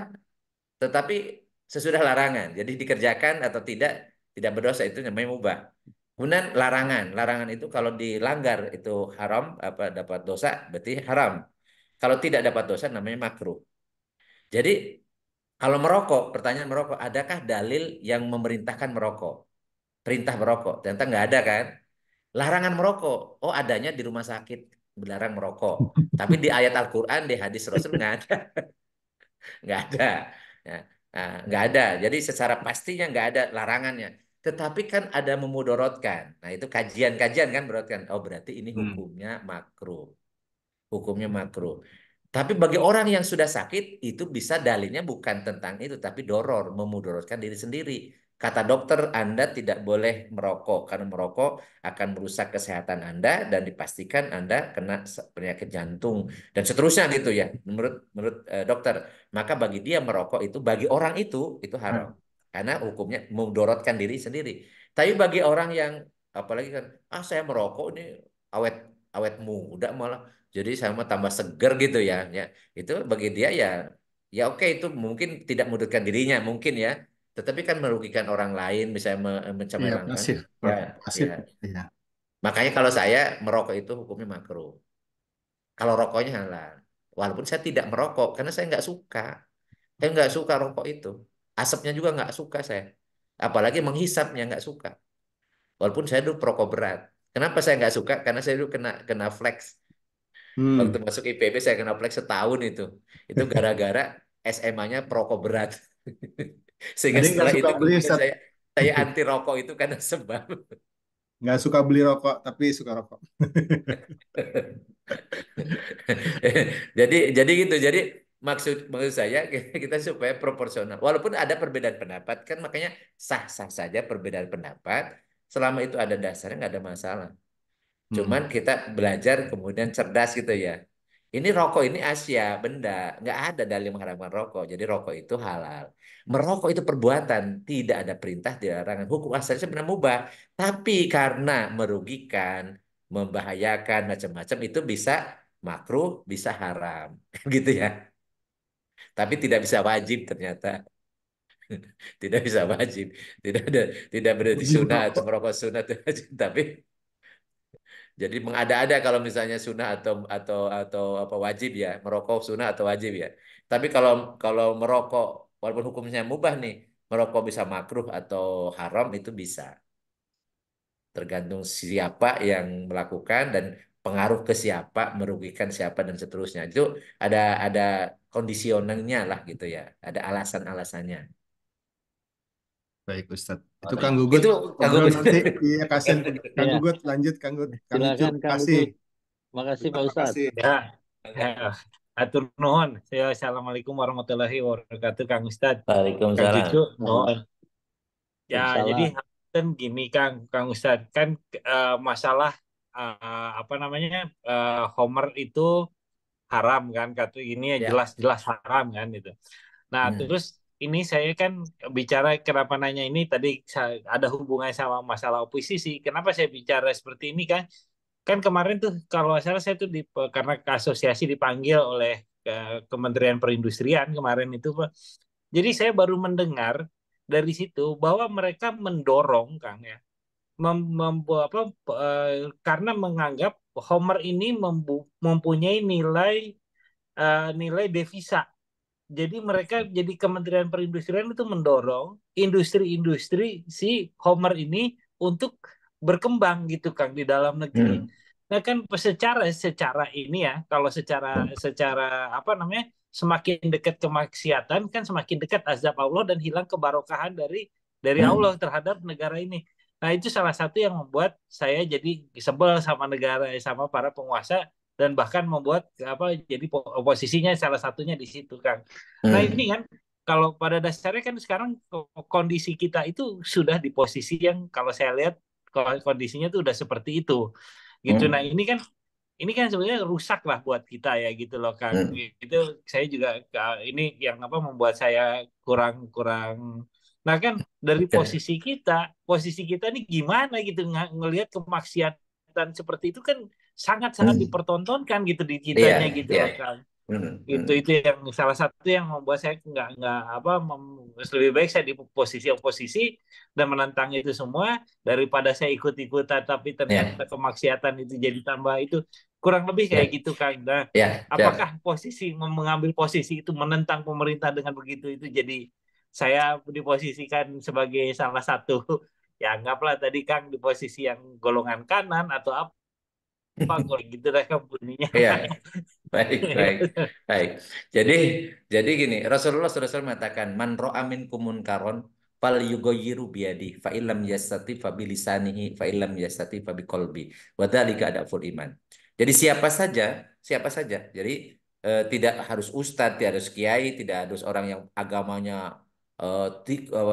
tetapi sesudah larangan. Jadi dikerjakan atau tidak berdosa itu namanya mubah. Kemudian larangan. Larangan itu kalau dilanggar itu haram, apa dapat dosa berarti haram. Kalau tidak dapat dosa namanya makruh. Jadi kalau merokok, pertanyaan merokok, adakah dalil yang memerintahkan merokok? Perintah merokok. Ternyata nggak ada kan? Larangan merokok. Oh, adanya di rumah sakit dilarang merokok. Tapi di ayat Al-Quran, di hadis Rasul nggak ada. Nggak ada. Ya, nah, nggak ada. Jadi secara pastinya nggak ada larangannya. Tetapi kan ada memudorotkan. Nah, itu kajian-kajian kan berarti kan. Oh, berarti ini Hmm. hukumnya makruh. Hukumnya makruh. Tapi bagi orang yang sudah sakit, itu bisa dalilnya bukan tentang itu, tapi doror, memudorotkan diri sendiri. Kata dokter, Anda tidak boleh merokok, karena merokok akan merusak kesehatan Anda dan dipastikan Anda kena penyakit jantung dan seterusnya gitu ya, menurut dokter. Maka bagi dia merokok itu, bagi orang itu haram. Nah, Karena hukumnya memudorotkan diri sendiri. Tapi bagi orang yang, apalagi kan, saya merokok ini awet awet muda malah jadi sama tambah seger gitu ya. Ya, itu bagi dia ya ya oke itu mungkin tidak merugikan dirinya mungkin ya. Tetapi kan merugikan orang lain misalnya iya mencemarkan. pasif, Ya, pasif. ya. Iya. Makanya kalau saya merokok itu hukumnya makruh. Kalau rokoknya halal. Walaupun saya tidak merokok karena saya nggak suka. Saya nggak suka rokok itu. Asapnya juga nggak suka saya. Apalagi menghisapnya nggak suka. Walaupun saya dulu perokok berat. Kenapa saya nggak suka? Karena saya dulu kena kena flex. Waktu Hmm. masuk IPB saya kena flex setahun itu. Itu gara-gara SMA-nya perokok berat. Sehingga Jadi nggak setelah suka itu beli kemudian Ustaz. saya anti rokok itu karena sebab. Nggak suka beli rokok, tapi suka rokok. Jadi gitu. Jadi maksud maksud saya kita supaya proporsional. Walaupun ada perbedaan pendapat kan makanya sah-sah saja perbedaan pendapat selama itu ada dasarnya nggak ada masalah. Cuman Hmm. kita belajar kemudian cerdas gitu ya. Ini rokok ini Asia, benda. Nggak ada dalil mengharamkan rokok. Jadi rokok itu halal. Merokok itu perbuatan. Tidak ada perintah, tidak ada larangan. Hukum asalnya sebenarnya mubah. Tapi karena merugikan, membahayakan, macam-macam itu bisa makruh, bisa haram. Gitu ya. Tapi tidak bisa wajib ternyata. Tidak bisa wajib. Tidak ada, tidak berarti Wajib sunnah atau rokok. merokok sunnah. Tapi jadi mengada-ada kalau misalnya sunnah atau apa wajib ya, merokok sunnah atau wajib ya. Tapi kalau kalau merokok walaupun hukumnya mubah nih, merokok bisa makruh atau haram itu bisa. Tergantung siapa yang melakukan dan pengaruh ke siapa, merugikan siapa dan seterusnya. Itu ada kondisionalnya lah gitu ya. Ada alasan-alasannya. Baik Ustaz. Itu Baik. Kang Gugut. Itu Kang Ngobrol Gugus. nanti. Iya, kasihan Kang Ya, Gugut. Lanjut Kang Gugut. Kang Ucup. silakan Kang Kasih. Gugut. Makasih Pak Terima Ustadz. kasih. Ya, atur nuhun. Assalamualaikum warahmatullahi wabarakatuh, Kang Ustadz, Kang Waalaikumsalam. Cucu, nuhun. Ya, jadi Waalaikumsalam. kan gini, Kang Ustadz, kan masalah apa namanya Homer itu haram kan, kata ini ya Ya. jelas-jelas haram kan itu. Nah, Hmm. terus ini saya kan bicara kenapa nanya ini tadi ada hubungannya sama masalah oposisi. Kenapa saya bicara seperti ini kan? Kan kemarin tuh kalau nggak salah saya tuh karena ke asosiasi dipanggil oleh Kementerian Perindustrian kemarin itu Pak. Jadi saya baru mendengar dari situ bahwa mereka mendorong Kang ya apa karena menganggap Homer ini mempunyai nilai devisa. Jadi mereka jadi Kementerian Perindustrian itu mendorong industri-industri si Homer ini untuk berkembang gitu Kang di dalam negeri. Hmm. Nah kan secara secara ini ya kalau secara secara apa namanya semakin dekat kemaksiatan kan semakin dekat azab Allah dan hilang kebarokahan dari Allah Hmm. terhadap negara ini. Nah itu salah satu yang membuat saya jadi sebel sama negara sama para penguasa dan bahkan membuat apa jadi oposisinya salah satunya di situ Kang. Nah ini Hmm. kan kalau pada dasarnya kan sekarang kondisi kita itu sudah di posisi yang kalau saya lihat kondisinya tuh udah seperti itu gitu. Nah Hmm. ini kan sebenarnya rusak lah buat kita ya gitu loh Kang. Hmm. Itu saya juga ini yang apa membuat saya kurang kurang. Nah kan dari posisi kita nih gimana gitu ngelihat kemaksiatan seperti itu kan sangat-sangat Hmm. dipertontonkan gitu di Iya, kitanya gitu iya. loh Kang. Itu yang salah satu yang membuat saya nggak apa lebih baik saya di posisi oposisi dan menentang itu semua daripada saya ikut-ikutan tapi ternyata Ya, kemaksiatan itu jadi tambah itu, kurang lebih kayak ya, gitu Kang. Nah, ya, apakah ya. posisi mengambil posisi itu menentang pemerintah dengan begitu itu jadi saya diposisikan sebagai salah satu ya anggaplah tadi Kang di posisi yang golongan kanan atau apa kalau gitu dah Kang bunyinya. Ya, baik, baik, baik. Jadi, jadi gini, Rasulullah SAW mengatakan, man ro'a minkum munkaron, fal yugoyiru biyadi, fa illam yastati fa bilisanihi, fa illam yastati fa biqolbi. Wa dzalika adaful iman. Jadi siapa saja. Jadi tidak harus ustadz, tidak harus kiai, tidak harus orang yang agamanya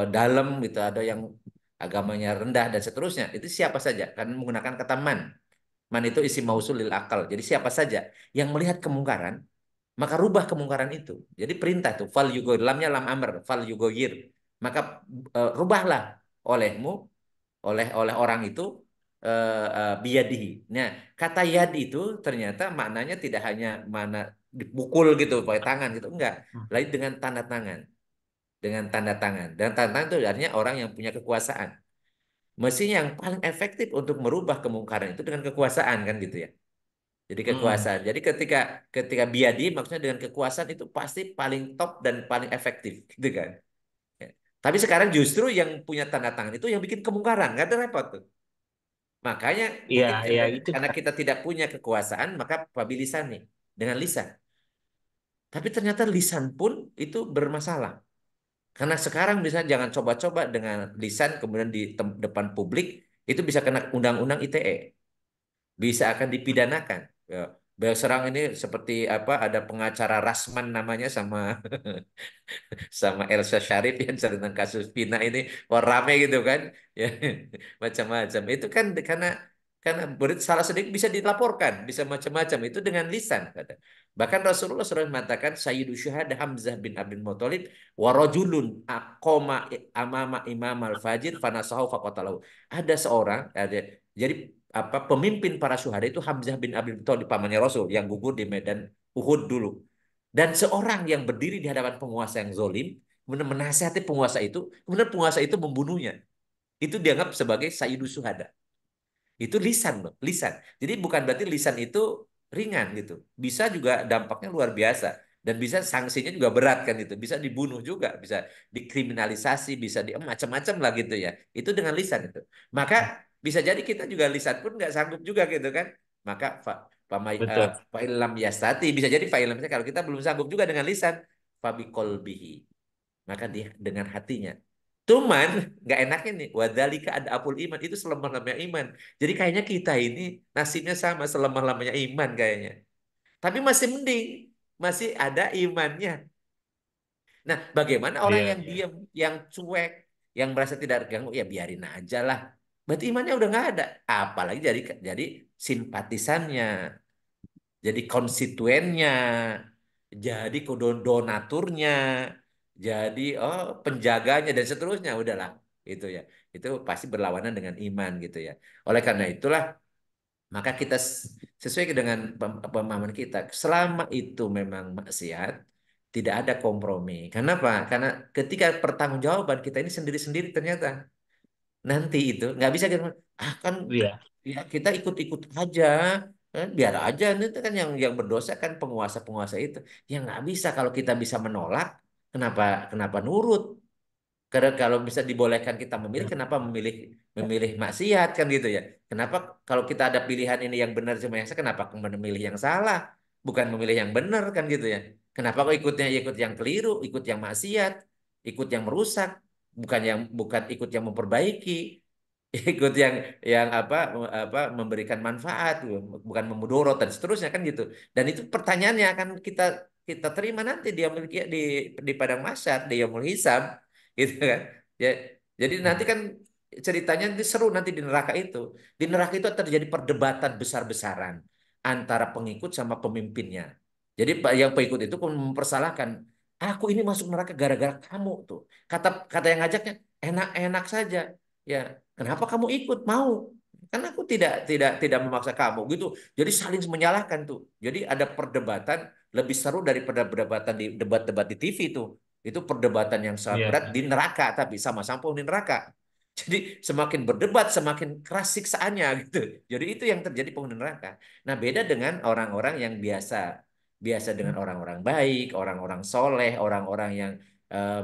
dalam gitu, ada yang agamanya rendah dan seterusnya. Itu siapa saja, kan menggunakan kata man. Man itu isi mausul lil akal. Jadi siapa saja yang melihat kemungkaran, maka rubah kemungkaran itu. Jadi perintah itu fal yugoyir, lamnya lam amr, fal yugoyir. Maka rubahlah olehmu, oleh orang itu biyadihi. Nah, kata yad itu ternyata maknanya tidak hanya mana dipukul gitu pakai tangan gitu, enggak. Lain dengan tanda tangan, dengan tanda tangan. Dan tanda tangan itu artinya orang yang punya kekuasaan. Mestinya yang paling efektif untuk merubah kemungkaran itu dengan kekuasaan kan gitu ya. Jadi Hmm. kekuasaan. Jadi ketika ketika biadi maksudnya dengan kekuasaan itu pasti paling top dan paling efektif gitu kan. Ya. Tapi sekarang justru yang punya tanda tangan itu yang bikin kemungkaran, nggak ada repot tuh. Makanya Iya, mungkin iya itu karena Kang. kita tidak punya kekuasaan maka pabilisan nih dengan lisan. Tapi ternyata lisan pun itu bermasalah. Karena sekarang misalnya jangan coba-coba dengan lisan kemudian di depan publik itu bisa kena undang-undang ITE. Bisa akan dipidanakan. Ya. Serang ini seperti apa ada pengacara Rasman namanya sama sama Elsa Syarif yang tentang kasus Pina ini wah rame gitu kan ya macam-macam itu kan karena salah sedikit bisa dilaporkan bisa macam-macam itu dengan lisan kata. Bahkan Rasulullah SAW mengatakan Sayyidu Syuhada Hamzah bin Abdul Muthalib warajulun aqoma amama imam al-fajir fanasahu faqatalahu ada seorang ada jadi apa pemimpin para syuhada itu Hamzah bin Abdul Muthalib pamannya Rasul yang gugur di medan Uhud dulu dan seorang yang berdiri di hadapan penguasa yang zolim, kemudian menasihati penguasa itu, kemudian penguasa itu membunuhnya. Itu dianggap sebagai sayyidu syuhada. Itu lisan loh, lisan. Jadi bukan berarti lisan itu ringan gitu. Bisa juga dampaknya luar biasa. Dan bisa sanksinya juga berat kan itu. Bisa dibunuh juga, bisa dikriminalisasi, bisa di macam-macam lah gitu ya. Itu dengan lisan itu. Maka bisa jadi kita juga lisan pun nggak sanggup juga gitu kan. Maka Betul. fa'ilam yastati bisa jadi fa'ilam kalau kita belum sanggup juga dengan lisan fabi kolbihi maka dia dengan hatinya. Cuman nggak enaknya nih, wadalika ada apul iman itu selemah-lemahnya iman. Jadi kayaknya kita ini nasibnya sama selemah-lemahnya iman kayaknya. Tapi masih mending, masih ada imannya. Nah, bagaimana orang Iya, yang iya. diam, yang cuek, yang merasa tidak terganggu, ya biarin aja lah. Berarti imannya udah nggak ada. Apalagi jadi simpatisannya, jadi konstituennya, jadi donaturnya, jadi penjaganya dan seterusnya udahlah itu ya. Itu pasti berlawanan dengan iman gitu ya. Oleh karena itulah maka kita sesuai dengan pemahaman kita selama itu memang maksiat tidak ada kompromi. Kenapa? Karena ketika pertanggungjawaban kita ini sendiri-sendiri ternyata nanti itu nggak bisa kita kan Iya. ya kita ikut-ikut aja biar aja itu kan yang berdosa kan penguasa-penguasa itu ya nggak bisa kalau kita bisa menolak kenapa kenapa nurut karena kalau bisa dibolehkan kita memilih kenapa memilih memilih maksiat kan gitu ya kenapa kalau kita ada pilihan ini yang benar sama yang salah kenapa memilih yang salah bukan memilih yang benar kan gitu ya kenapa kok ikutnya ikut yang keliru ikut yang maksiat ikut yang merusak bukan ikut yang memperbaiki ikut yang apa memberikan manfaat bukan memudorot dan seterusnya kan gitu dan itu pertanyaannya akan kita kita terima nanti dia memiliki di padang mahsyar di yaumul hisab gitu kan ya jadi nanti kan ceritanya nanti seru nanti di neraka itu di neraka itu terjadi perdebatan besar-besaran antara pengikut sama pemimpinnya jadi yang pengikut itu mempersalahkan aku ini masuk neraka gara-gara kamu tuh kata kata yang ngajaknya enak-enak saja ya kenapa kamu ikut? Mau. Karena aku tidak memaksa kamu gitu. Jadi saling menyalahkan tuh. Jadi ada perdebatan lebih seru daripada perdebatan di debat-debat di TV itu. Itu perdebatan yang sangat Iya. berat di neraka, tapi sama-sama penghuni neraka. Jadi semakin berdebat semakin keras siksaannya gitu. Jadi itu yang terjadi penghuni neraka. Nah, beda dengan orang-orang yang biasa, biasa dengan orang-orang baik, orang-orang soleh, orang-orang yang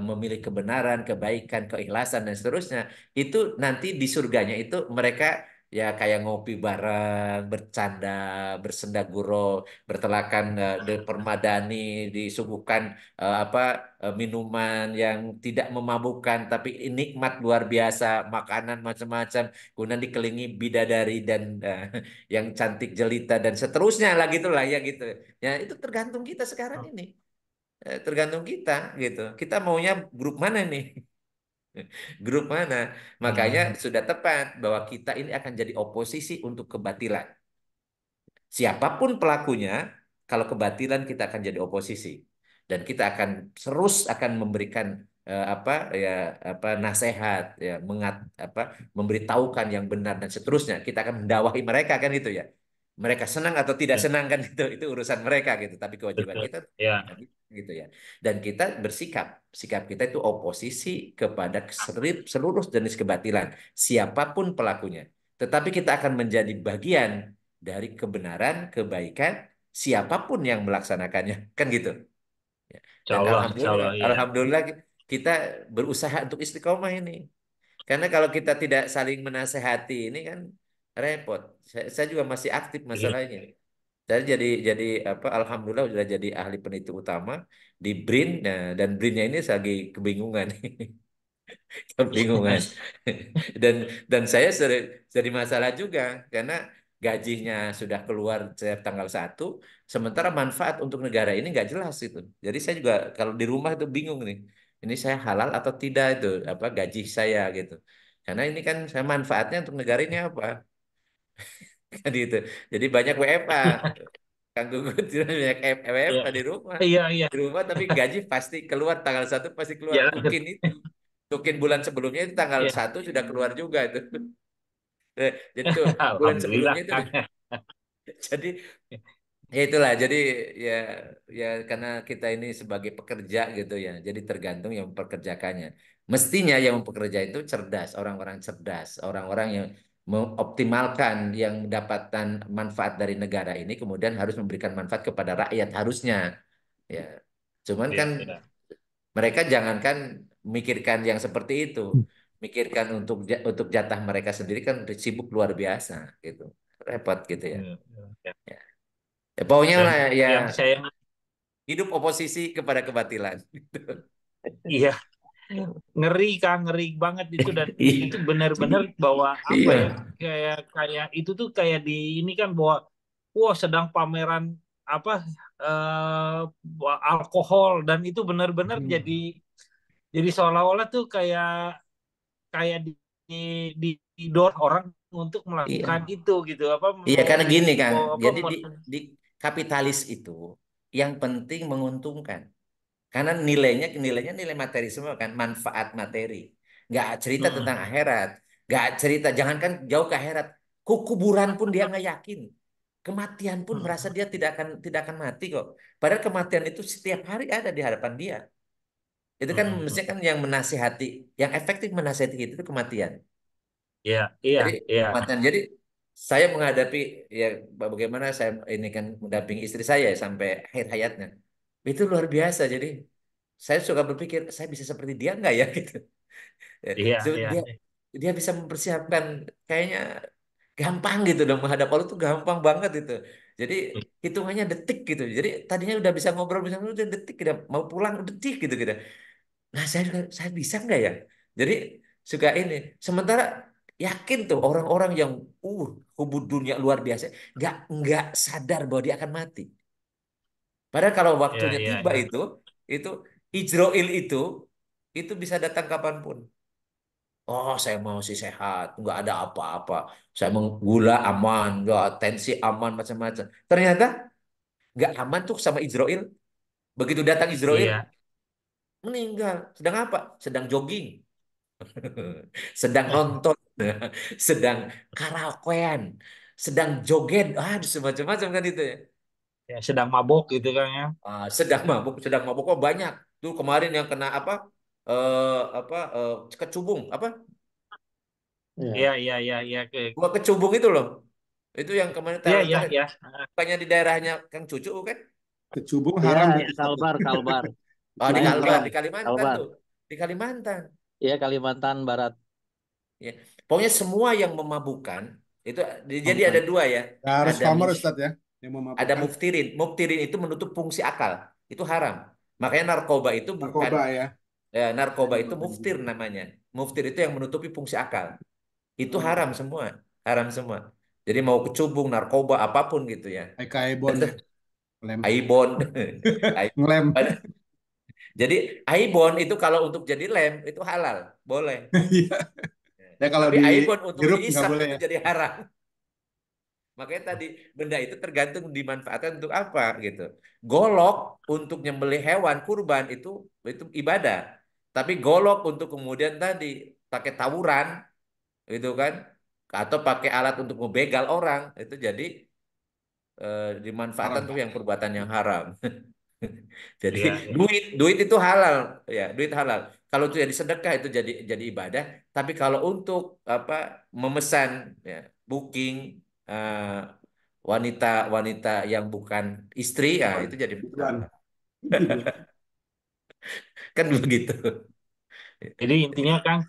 memilih kebenaran, kebaikan, keikhlasan dan seterusnya. Itu nanti di surganya itu mereka ya kayak ngopi bareng, bercanda, bersenda gurau, bertelakan di permadani, disuguhkan apa minuman yang tidak memabukkan tapi nikmat luar biasa, makanan macam-macam, kemudian dikelilingi bidadari dan yang cantik jelita dan seterusnya lah gitulah ya gitu. Ya itu tergantung kita sekarang ini. Tergantung kita gitu. Kita maunya grup mana nih? Grup mana? Makanya Hmm. sudah tepat bahwa kita ini akan jadi oposisi untuk kebatilan. Siapapun pelakunya, kalau kebatilan kita akan jadi oposisi dan kita akan terus akan memberikan apa ya apa nasihat ya apa memberitahukan yang benar dan seterusnya. Kita akan mendakwahi mereka kan itu ya. Mereka senang atau tidak Ya, senang kan itu urusan mereka gitu. Tapi kewajiban betul. kita Ya, gitu ya. Dan kita bersikap, sikap kita itu oposisi kepada seluruh jenis kebatilan, siapapun pelakunya. Tetapi kita akan menjadi bagian dari kebenaran, kebaikan, siapapun yang melaksanakannya, kan gitu. Ya. Dan insya alhamdulillah, Allah, ya. alhamdulillah kita berusaha untuk istiqomah ini. Karena kalau kita tidak saling menasehati ini kan repot. Saya juga masih aktif Iya. masalahnya. Dan jadi apa? Alhamdulillah sudah jadi ahli peneliti utama di BRIN. Nah, dan BRIN-nya ini lagi kebingungan. Kebingungan. Dan saya jadi masalah juga karena gajinya sudah keluar setiap tanggal 1, sementara manfaat untuk negara ini nggak jelas itu. Jadi saya juga kalau di rumah itu bingung nih. Ini saya halal atau tidak itu apa gaji saya gitu. Karena ini kan saya manfaatnya untuk negara ini apa? Kan gitu. Jadi banyak WFA. Kang Gunggun banyak Iya. WFA di rumah. Iya, iya. Di rumah tapi gaji pasti keluar tanggal 1 pasti keluar. Ya, Mungkin itu. Mungkin bulan sebelumnya itu tanggal iya. 1 sudah keluar juga itu. Jadi tuh bulan Alhamdulillah, sebelumnya itu Kang. jadi ya itulah jadi ya ya karena kita ini sebagai pekerja gitu ya. Jadi tergantung yang mempekerjakannya. Mestinya yang mempekerja itu cerdas, orang-orang cerdas, orang-orang yang mengoptimalkan yang mendapatkan manfaat dari negara ini kemudian harus memberikan manfaat kepada rakyat harusnya ya. Cuman Iya, kan iya. mereka jangankan mikirkan yang seperti itu, mikirkan untuk jatah mereka sendiri kan sibuk luar biasa gitu. Repot gitu ya. Iya, iya. Ya, ya, pokoknya Dan lah ya yang saya, hidup oposisi kepada kebatilan. iya, ngeri Kang, ngeri banget itu. Dan Iya, itu benar-benar bahwa apa ya, iya, kayak kayak itu tuh kayak di ini kan bahwa wah sedang pameran apa alkohol, dan itu benar-benar jadi seolah-olah tuh kayak kayak di didorong orang untuk melakukan iya. itu gitu, apa Iya mau karena gini Kang, apa jadi di kapitalis itu yang penting menguntungkan. Karena nilainya nilainya nilai materi semua kan, manfaat materi. Nggak cerita tentang Mm, akhirat, nggak cerita, jangankan jauh ke akhirat, kuburan pun dia nggak yakin. Kematian pun merasa mm, dia tidak akan mati kok. Padahal kematian itu setiap hari ada di hadapan dia. Itu kan mm, mestinya kan yang menasihati, yang efektif menasihati itu kematian. iya, iya, Jadi iya, kematian. Jadi saya menghadapi ya bagaimana saya ini kan mendampingi istri saya sampai akhir hayatnya. Itu luar biasa. Jadi saya suka berpikir saya bisa seperti dia nggak ya gitu. Ya, iya, iya, Dia dia bisa mempersiapkan kayaknya gampang gitu dong menghadap Allah tuh gampang banget itu. Jadi hitungannya detik gitu. Jadi tadinya udah bisa ngobrol bisa ngobrol, udah detik gitu. Mau pulang udah detik gitu gitu. Nah, saya bisa nggak ya? Jadi suka ini. Sementara yakin tuh orang-orang yang hubud dunia luar biasa nggak sadar bahwa dia akan mati. Padahal kalau iya, waktunya iya, tiba iya, itu Ijroil itu bisa datang kapanpun. Oh, saya mau sih sehat, nggak ada apa-apa. Saya mau gula aman, nggak tensi aman macam-macam. Ternyata nggak aman tuh sama Ijroil. Begitu datang Ijroil, iya, meninggal. Sedang apa? Sedang jogging. Sedang nonton, sedang karaokean, sedang joget, semacam-macam kan itu ya. Ya, sedang mabok gitu kan ya. Sedang mabuk kok banyak. Tuh kemarin yang kena apa? Kecubung apa? Iya, Ya. iya, iya, iya. Gua kecubung itu loh. Itu yang kemarin Iya, Thailand, iya, iya. bukannya di daerahnya Kang Cucu kan? Kecubung Ya, haram ya, berarti Ustaz, ya? Kalbar, Kalbar. Oh, di Lain Kalbar, dong, di Kalimantan Kalbar. tuh. Di Kalimantan. Iya, Kalimantan Barat. Ya. Pokoknya semua yang memabukkan itu jadi Mabukkan. ada dua ya. Nggak harus Ada khamar Ustaz ya, yang ada memabukkan. muftirin. Muftirin itu menutup fungsi akal. Itu haram. Makanya narkoba itu bukan Narkoba ya. narkoba Saya itu makan muftir juga. namanya. Muftir itu yang menutupi fungsi akal. Itu Oh, haram semua. Haram semua. Jadi mau kecubung, narkoba, apapun gitu ya. kayak Dan Kaibon ya, lem. Aibon. Ngelem. Jadi Aibon itu kalau untuk jadi lem itu halal, boleh. Iya. Ya kalau Tapi di Aibon untuk jeruk nggak diisap boleh itu ya. jadi haram. Makanya tadi benda itu tergantung dimanfaatkan untuk apa gitu. Golok untuk nyembelih hewan kurban itu ibadah. Tapi golok untuk kemudian tadi pakai tawuran gitu kan atau pakai alat untuk membegal orang itu jadi dimanfaatkan Haram. tuh yang perbuatan yang haram. Jadi Iya, iya. duit itu halal ya, duit halal. Kalau itu jadi sedekah itu jadi ibadah, tapi kalau untuk apa memesan ya, booking eh, wanita-wanita yang bukan istri ya itu jadi Hiburan. masalah. Hiburan. Kan begitu. Jadi intinya Kang,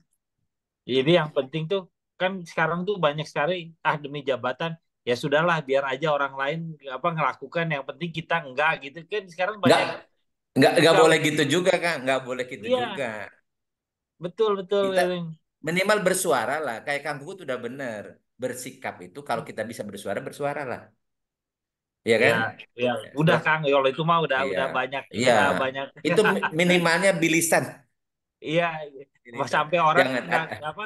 jadi yang penting tuh kan sekarang tuh banyak sekali demi jabatan ya sudahlah biar aja orang lain apa ngelakukan yang penting kita enggak gitu kan sekarang Nggak banyak nggak enggak boleh gitu juga kan, nggak boleh gitu juga. iya betul betul Kita Kang. minimal bersuara lah. Kayak Kang Puput udah bener. Bersikap itu kalau kita bisa bersuara, bersuara lah. Iya Ya kan? ya Ya, udah sebab Kang kalau itu mah iya. udah banyak Iya. udah banyak Itu minimalnya bilisan. iya Bilisan. sampai orang Jangan nggak apa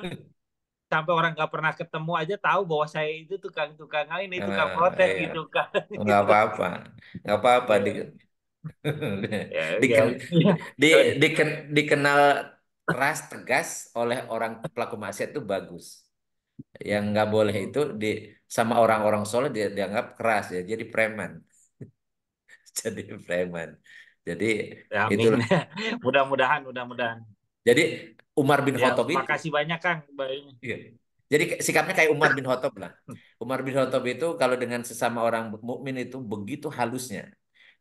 sampai orang nggak pernah ketemu aja tahu bahwa saya itu tukang ini tukang protes iya. gitu kan Nggak gitu. apa-apa. Nggak apa-apa Iya ya ya diken, iya. di, dikenal keras tegas oleh orang pelaku maksiat itu bagus. Yang nggak boleh itu sama orang-orang soleh dia dianggap keras ya, jadi preman, jadi preman. Jadi Ya, amin. itulah. Mudah-mudahan. Jadi Umar bin Ya, Khattab itu, makasih banyak Kang. iya. Jadi sikapnya kayak Umar bin Khattab lah. Umar bin Khattab itu kalau dengan sesama orang mukmin itu begitu halusnya.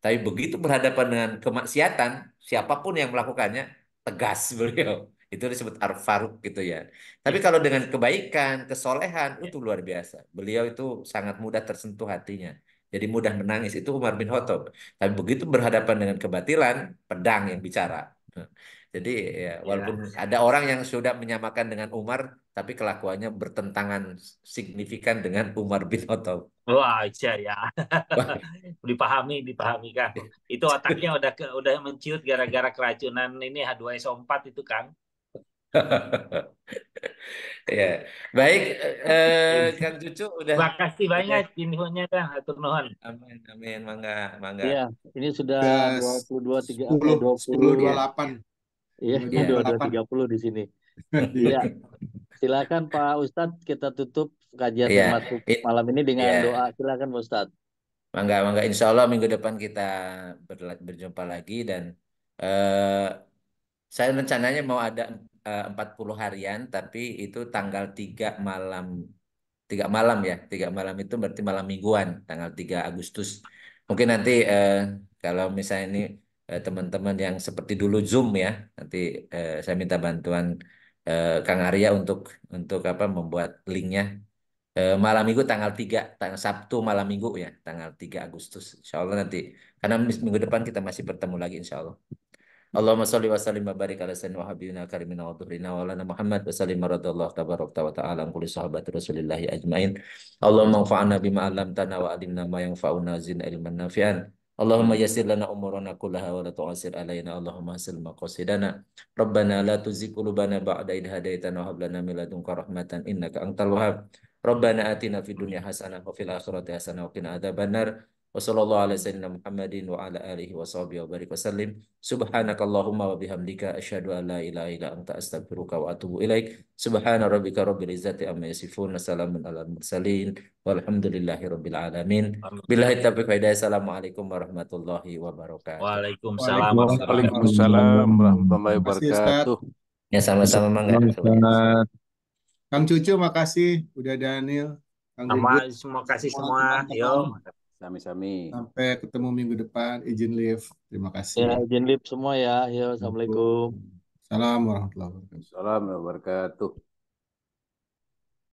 Tapi begitu berhadaban dengan kemaksiatan, siapapun yang melakukannya, tegas beliau. Itu disebut Ar-Faruq gitu ya. Tapi Ya, kalau dengan kebaikan, kesolehan, ya, itu luar biasa. Beliau itu sangat mudah tersentuh hatinya. Jadi mudah menangis. Itu Umar bin Khattab. Tapi begitu berhadapan dengan kebatilan, pedang yang bicara. Jadi ya, walaupun ya. ada orang yang sudah menyamakan dengan Umar, tapi kelakuannya bertentangan signifikan dengan Umar bin Khattab. Wah, iya ya. Wah. Dipahami Kang. Itu otaknya udah menciut gara-gara keracunan ini H2SO4 itu Kang. Ya, baik, Kang Cucu udah, Makasih udah, banyak infonya Kang. Hatur nuhun. amin, amin, mangga, mangga. Iya, ini sudah Udah 22 3 apa ya 10, 20 Ya, 10.28. iya, Mau ini ya. jam 22 8. 30 di sini. Iya. Iya, silakan Pak Ustadz kita tutup kajian Iya, Hikmat malam ini dengan iya, doa. Silakan Pak Ustadz. mangga, mangga. Insya Allah minggu depan kita berjumpa lagi dan eh, saya rencananya mau ada 40 harian, tapi itu tanggal 3 malam ya. 3 malam itu berarti malam mingguan, tanggal 3 Agustus. Mungkin nanti kalau misalnya ini teman-teman yang seperti dulu Zoom ya, nanti saya minta bantuan Kang Arya untuk apa membuat linknya. Malam minggu tanggal 3, tanggal Sabtu malam minggu ya, tanggal 3 Agustus. Insya Allah nanti, karena minggu depan kita masih bertemu lagi insya Allah. Allahumma salli wa sallim wa barik ala sayyidina wa habibina karimina wa dhuhrina wa lana Muhammad wa sallim radallahu tabarak wa ta'ala an kulli sahabati rasulillahi ajmain. Allahumma anfa'na bima 'allamtana wa 'allimna ma yanfa'una zidna ilman nafi'an. Allahumma yassir lana umurana kullaha wa la tu'assir alaina. Allahumma hasil maqasidana. Rabbana la tuzigh qulubana ba'da idh hadaitana wa hab lana min ladunka rahmatan innaka antal wahhab. Rabbana atina fid dunya hasanah wa fil akhirati hasanah wa qina adzabannar. Wa sallallahu ala sayyidina Muhammadin wa ala alihi wa sahbihi wa barik wasallim. Subhanakallahumma wa bihamdika asyhadu an la ilaha illa anta astaghfiruka wa atubu ilaik. Subhana rabbika rabbil izzati amma yasifun. Wassalamun alal mursalin. Walhamdulillahi rabbil alamin. Billahi taufiq wa hidayah. Assalamualaikum warahmatullahi wabarakatuh. Waalaikumsalam warahmatullahi wabarakatuh. Waalaikumsalam warahmatullahi Terima kasih, Ustaz. wabarakatuh. Ya sama-sama Mangga. Ustaz. Kang Cucu, makasih. Udah Daniel. Kang Gugum, Terima kasih semua semua. teman-teman. Yo. Sami-sami. Sampai ketemu minggu depan. Izin live. Terima Ya, kasih. izin live semua ya. Yo, assalamualaikum. Assalamualaikum warahmatullahi wabarakatuh. Assalamualaikum warahmatullahi wabarakatuh.